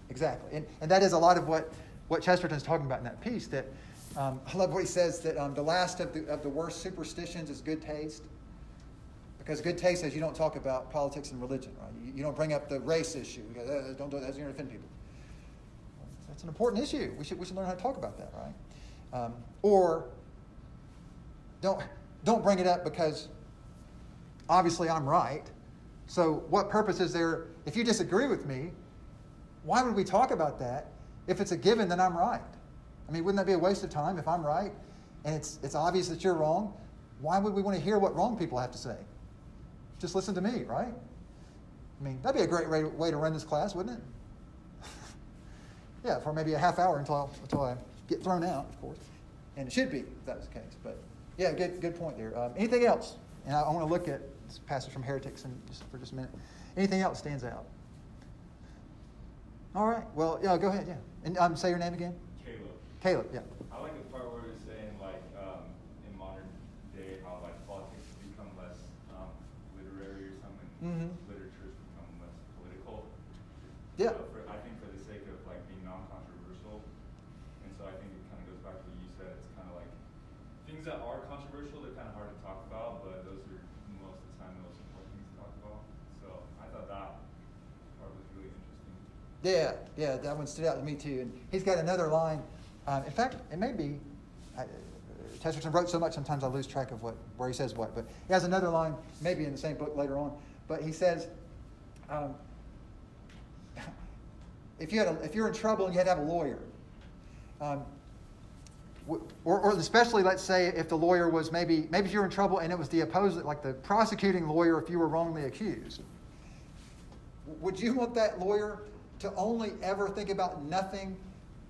Exactly. And that is a lot of what Chesterton's talking about in that piece. That I love what he says, that the last of the worst superstitions is good taste. Because good taste says you don't talk about politics and religion, right? You don't bring up the race issue. Because, don't do it, that's going to offend people. That's an important issue. We should learn how to talk about that, right? Or don't bring it up because obviously I'm right. So what purpose is there if you disagree with me? Why would we talk about that if it's a given that I'm right? I mean, wouldn't that be a waste of time if I'm right and it's obvious that you're wrong? Why would we want to hear what wrong people have to say? Just listen to me, right? I mean, that'd be a great way to run this class, wouldn't it? Yeah, for maybe a half hour until I get thrown out, of course. And it should be, if that was the case. But yeah, good point there. Anything else? And I want to look at this passage from Heretics for just a minute. Anything else stands out? All right. Well, yeah, go ahead. Yeah. And say your name again. Caleb. Yeah. I like the part where it's saying, like, in modern day, how like politics has become less literary or something. Mm-hmm. Literature's become less political. Yeah. So I think for the sake of like being non-controversial, and so I think it kind of goes back to what you said. It's kind of like things that are controversial, they're kind of hard to talk about, but those are most of the time the most important things to talk about. So I thought that part was really interesting. Yeah, that one stood out to me too. And he's got another line. In fact, it may be, Chesterton wrote so much sometimes I lose track of where he says what. But he has another line, maybe in the same book later on. But he says, if you're in trouble and you had to have a lawyer, or especially let's say if the lawyer was maybe if you're in trouble and it was the opposite, like the prosecuting lawyer if you were wrongly accused, would you want that lawyer to only ever think about nothing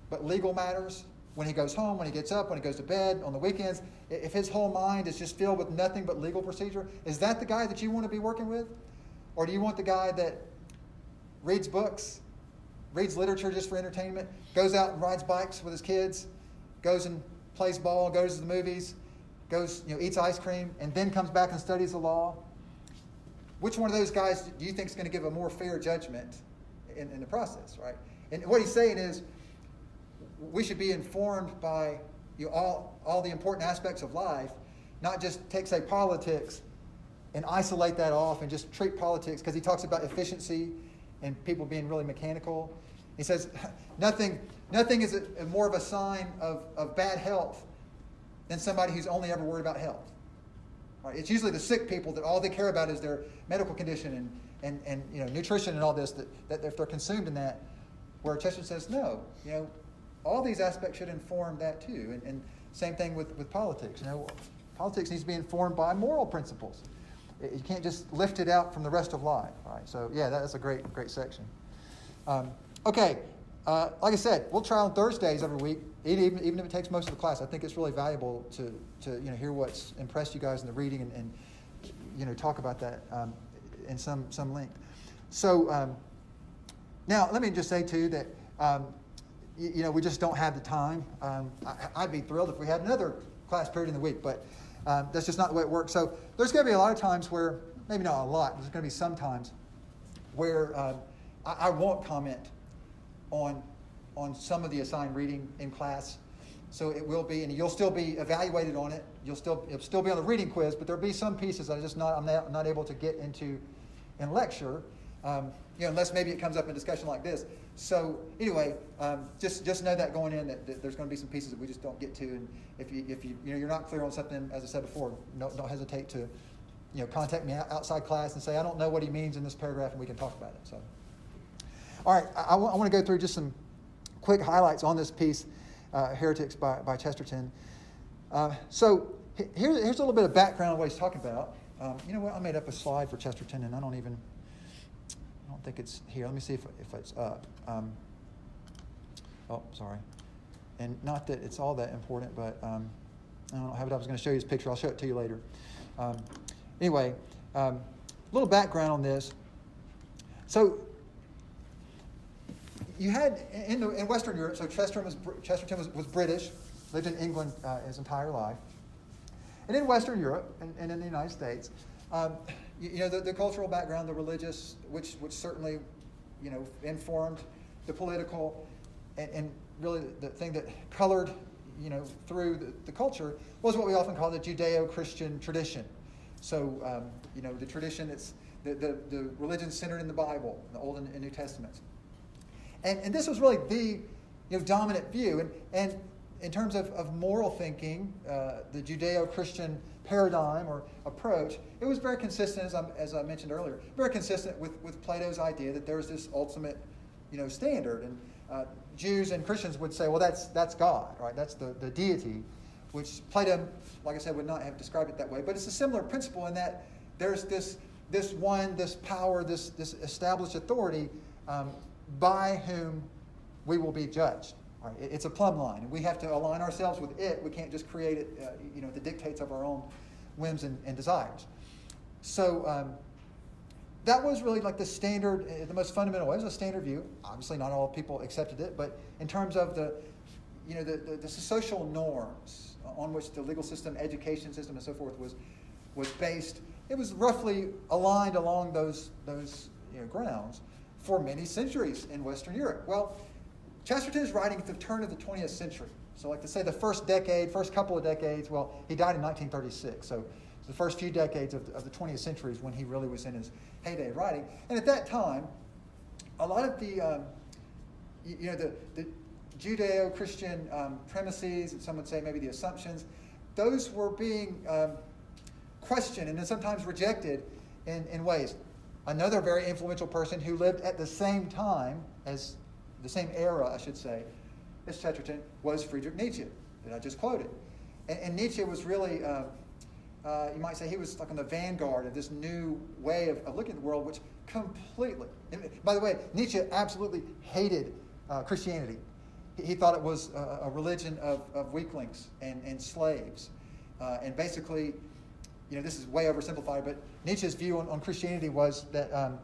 but legal matters when he goes home, when he gets up, when he goes to bed, on the weekends? If his whole mind is just filled with nothing but legal procedure, is that the guy that you want to be working with? Or do you want the guy that reads books, reads literature just for entertainment, goes out and rides bikes with his kids, goes and plays ball, goes to the movies, goes, eats ice cream, and then comes back and studies the law? Which one of those guys do you think is going to give a more fair judgment in the process, right? And what he's saying is, we should be informed by all the important aspects of life, not just take, say, politics and isolate that off and just treat politics, because he talks about efficiency and people being really mechanical. He says nothing is more of a sign of bad health than somebody who's only ever worried about health. Right? It's usually the sick people that all they care about is their medical condition and nutrition and all this, that if they're consumed in that, where Chesterton says, no, all these aspects should inform that too. And same thing with politics. Politics needs to be informed by moral principles. You can't just lift it out from the rest of life. All right? So, yeah, that's a great section. Okay. Like I said, we'll try on Thursdays every week, even if it takes most of the class. I think it's really valuable to hear what's impressed you guys in the reading and talk about that in some length. So now let me just say too that we just don't have the time. I'd be thrilled if we had another class period in the week, but that's just not the way it works. So there's going to be a lot of times where, maybe not a lot, there's going to be some times where I won't comment on some of the assigned reading in class. So it will be, and you'll still be evaluated on it. It'll still be on the reading quiz, but there'll be some pieces that I'm not able to get into in lecture, unless maybe it comes up in discussion like this. So anyway, just know that going in that there's going to be some pieces that we just don't get to, and if you're not clear on something, as I said before, don't hesitate to contact me outside class and say, I don't know what he means in this paragraph, and we can talk about it. So. All right, I want to go through just some quick highlights on this piece, Heretics by Chesterton. So here's a little bit of background on what he's talking about. You know what? I made up a slide for Chesterton, and I don't think it's here. Let me see if it's up. Sorry. And not that it's all that important, but I don't have it. I was going to show you this picture. I'll show it to you later. Anyway, a little background on this. So you had in Western Europe. So Chesterton was British, lived in England his entire life, and in Western Europe and in the United States, the cultural background, the religious, which certainly informed the political, and really the thing that colored through the culture was what we often call the Judeo-Christian tradition. So the tradition, it's the religion centered in the Bible, the Old and New Testaments. And this was really the dominant view. And in terms of moral thinking, the Judeo-Christian paradigm or approach, it was very consistent, as I mentioned earlier, very consistent with Plato's idea that there's this ultimate standard. And Jews and Christians would say, well, that's God, right? That's the deity, which Plato, like I said, would not have described it that way. But it's a similar principle in that there's this power, this established authority by whom we will be judged. Right? It's a plumb line, and we have to align ourselves with it. We can't just create it, the dictates of our own whims and desires. So that was really like the standard, the most fundamental way. It was a standard view. Obviously, not all people accepted it, but in terms of the social norms on which the legal system, education system, and so forth was based, it was roughly aligned along those grounds for many centuries in Western Europe. Well, Chesterton is writing at the turn of the 20th century. So like to say the first couple of decades, well, he died in 1936. So the first few decades of the 20th century is when he really was in his heyday of writing. And at that time, a lot of the Judeo-Christian premises, and some would say maybe the assumptions, those were being questioned and then sometimes rejected in ways. Another very influential person who lived at the same time as the same era, I should say, as Chesterton, was Friedrich Nietzsche, that I just quoted. And Nietzsche was really, you might say, he was like on the vanguard of this new way of looking at the world, which completely, by the way, Nietzsche absolutely hated Christianity. He thought it was a religion of weaklings and slaves. And basically, this is way oversimplified, but Nietzsche's view on Christianity was that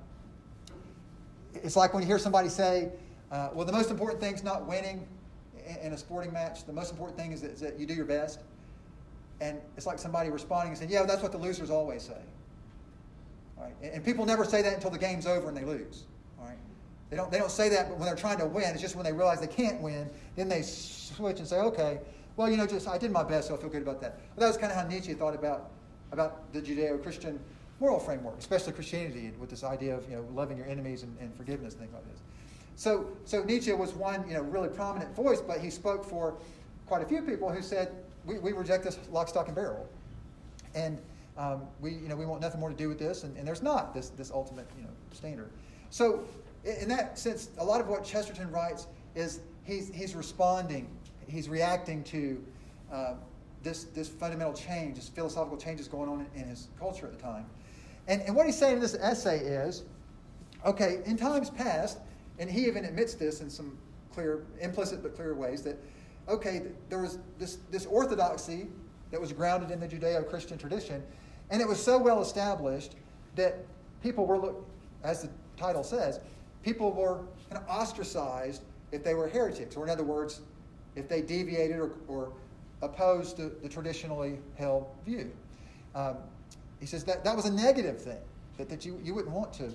it's like when you hear somebody say, well, the most important thing is not winning in a sporting match. The most important thing is that you do your best. And it's like somebody responding and saying, yeah, that's what the losers always say. All right? And people never say that until the game's over and they lose. All right? They don't say that when they're trying to win. It's just when they realize they can't win, then they switch and say, okay, well, I did my best, so I feel good about that. Well, that was kind of how Nietzsche thought about the Judeo-Christian moral framework, especially Christianity, with this idea of loving your enemies and forgiveness and things like this. So Nietzsche was one really prominent voice, but he spoke for quite a few people who said we reject this lock, stock, and barrel, and we want nothing more to do with this, and there's not this ultimate standard. So in that sense, a lot of what Chesterton writes is he's responding, he's reacting to this fundamental change, this philosophical change is going on in his culture at the time. And what he's saying in this essay is, okay, in times past, and he even admits this in some clear, implicit but clear ways, that, okay, there was this orthodoxy that was grounded in the Judeo-Christian tradition, and it was so well established that people were, as the title says, people were kind of ostracized if they were heretics, or in other words, if they deviated or opposed the traditionally held view. He says that was a negative thing, that you wouldn't want to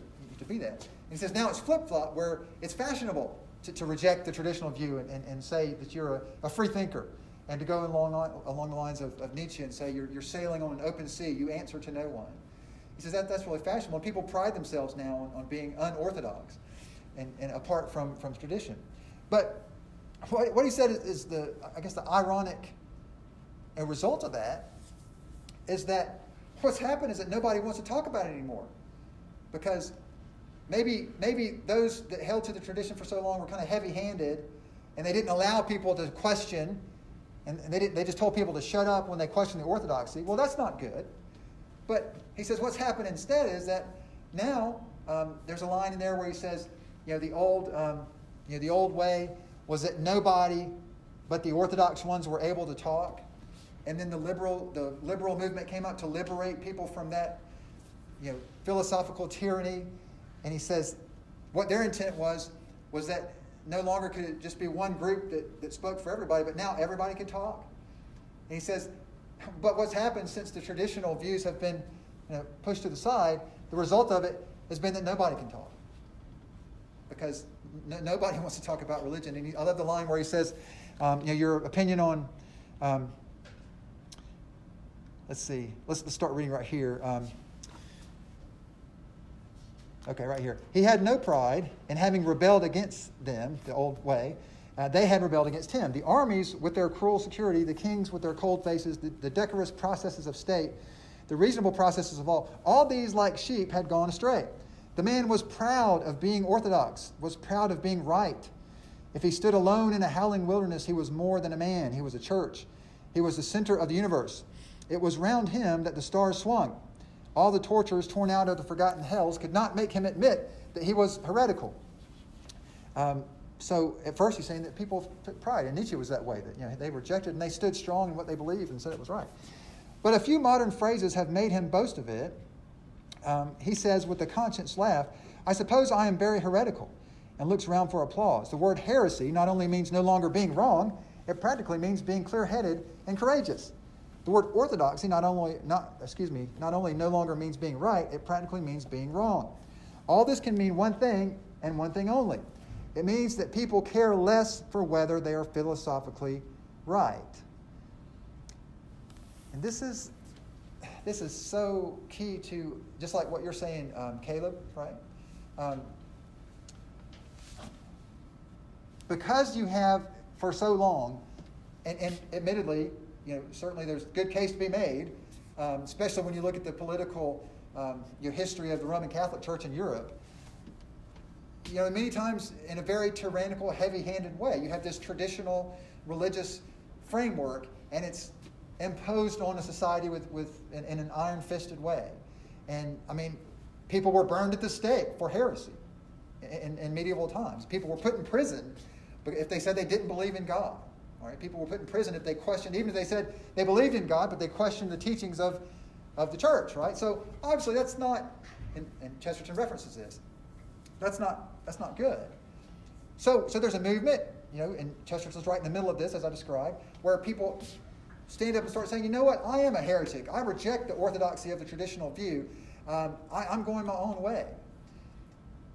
be that. And he says now it's flip-flop, where it's fashionable to reject the traditional view and say that you're a free thinker, and to go along the lines of Nietzsche and say you're sailing on an open sea, you answer to no one. He says that's really fashionable, and people pride themselves now on being unorthodox and apart from tradition. But what he said is the ironic result of that is that what's happened is that nobody wants to talk about it anymore, because maybe those that held to the tradition for so long were kind of heavy-handed, and they didn't allow people to question, and they just told people to shut up when they questioned the orthodoxy. Well, that's not good. But he says what's happened instead is that now there's a line in there where he says, the old way was that nobody but the orthodox ones were able to talk, and then the liberal movement came up to liberate people from that, philosophical tyranny. And he says what their intent was that no longer could it just be one group that spoke for everybody, but now everybody could talk. And he says, but what's happened since the traditional views have been pushed to the side, the result of it has been that nobody can talk, because nobody wants to talk about religion. And I love the line where he says, your opinion on, let's start reading right here. Okay, right here. He had no pride in having rebelled against them, the old way. They had rebelled against him. The armies with their cruel security, the kings with their cold faces, the decorous processes of state, the reasonable processes of all these like sheep had gone astray. The man was proud of being orthodox, was proud of being right. If he stood alone in a howling wilderness, he was more than a man. He was a church. He was the center of the universe. It was round him that the stars swung. All the tortures torn out of the forgotten hells could not make him admit that he was heretical. So at first he's saying that people took pride, and Nietzsche was that way, that they rejected and they stood strong in what they believed and said it was right. But a few modern phrases have made him boast of it. He says with a conscious laugh, I suppose I am very heretical, and looks around for applause. The word heresy not only means no longer being wrong, it practically means being clear-headed and courageous. The word orthodoxy not only no longer means being right, it practically means being wrong. All this can mean one thing and one thing only. It means that people care less for whether they are philosophically right. And this is so key to, just like what you're saying, Caleb, right? Because you have for so long, and admittedly, certainly there's a good case to be made, especially when you look at the political history of the Roman Catholic Church in Europe. Many times in a very tyrannical, heavy-handed way. You have this traditional religious framework, and it's imposed on a society in an iron-fisted way. And, people were burned at the stake for heresy in medieval times. People were put in prison if they said they didn't believe in God. All right? People were put in prison if they questioned, even if they said they believed in God, but they questioned the teachings of the church, right? So obviously that's not, and Chesterton references this, that's not good. So there's a movement, and Chesterton's right in the middle of this, as I described, where people stand up and start saying, you know what, I am a heretic. I reject the orthodoxy of the traditional view. I'm going my own way.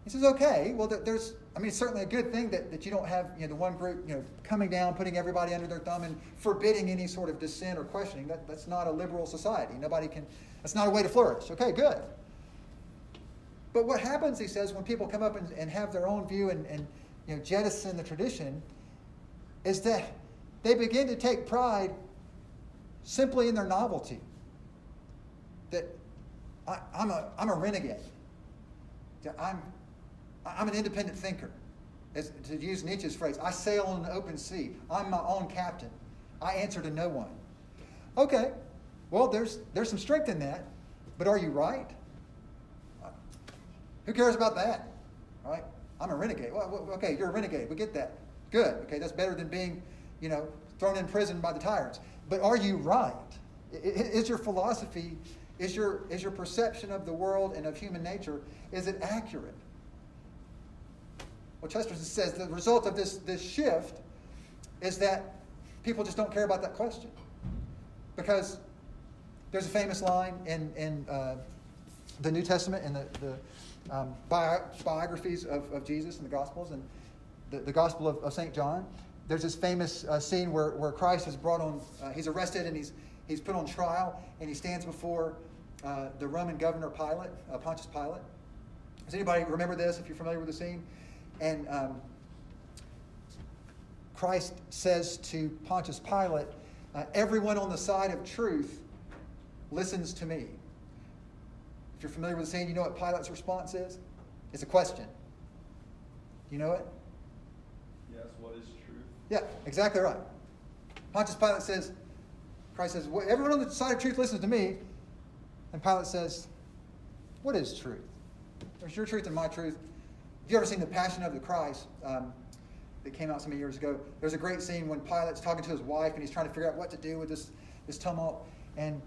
He says, okay, well, there's, it's certainly a good thing that you don't have, the one group, coming down, putting everybody under their thumb and forbidding any sort of dissent or questioning. That's not a liberal society. That's not a way to flourish. Okay, good. But what happens, he says, when people come up and have their own view and jettison the tradition, is that they begin to take pride simply in their novelty. That I'm a renegade. That I'm an independent thinker. To use Nietzsche's phrase, I sail on an open sea. I'm my own captain. I answer to no one. Okay, well, there's some strength in that, but are you right? Who cares about that? Right? I'm a renegade. Well, okay, you're a renegade. We get that. Good. Okay, that's better than being, thrown in prison by the tyrants. But are you right? Is your philosophy, is your perception of the world and of human nature, is it accurate? Well, Chesterton says the result of this shift is that people just don't care about that question. Because there's a famous line in the New Testament, in the biographies of Jesus in the Gospels, and the Gospel of St. John. There's this famous scene where Christ is brought on, he's arrested and he's put on trial, and he stands before the Roman governor Pilate, Pontius Pilate. Does anybody remember this, if you're familiar with the scene? And Christ says to Pontius Pilate, everyone on the side of truth listens to me. If you're familiar with the scene, you know what Pilate's response is? It's a question. You know it? Yes, what is truth? Yeah, exactly right. Pontius Pilate says, Christ says, well, everyone on the side of truth listens to me. And Pilate says, what is truth? There's your truth and my truth. Have you ever seen The Passion of the Christ that came out some years ago? There's a great scene when Pilate's talking to his wife and he's trying to figure out what to do with this tumult. And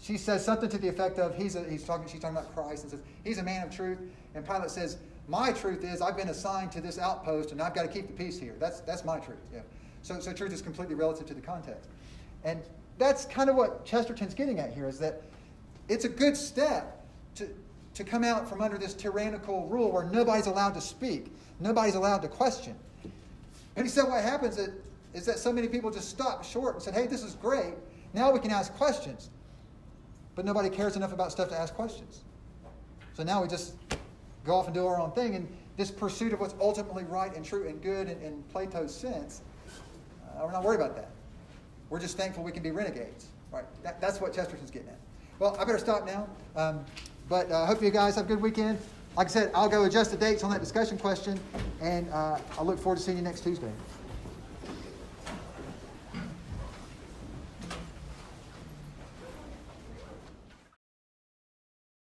she says something to the effect of, she's talking about Christ, and says, he's a man of truth. And Pilate says, my truth is I've been assigned to this outpost and I've got to keep the peace here. That's my truth. Yeah. So truth is completely relative to the context. And that's kind of what Chesterton's getting at here, is that it's a good step to come out from under this tyrannical rule where nobody's allowed to speak, nobody's allowed to question. And he said what happens is that so many people just stopped short and said, hey, this is great. Now we can ask questions. But nobody cares enough about stuff to ask questions. So now we just go off and do our own thing. And this pursuit of what's ultimately right and true and good in Plato's sense, we're not worried about that. We're just thankful we can be renegades. Right? That's what Chesterton's getting at. Well, I better stop now. But I hope you guys have a good weekend. Like I said, I'll go adjust the dates on that discussion question. And I look forward to seeing you next Tuesday.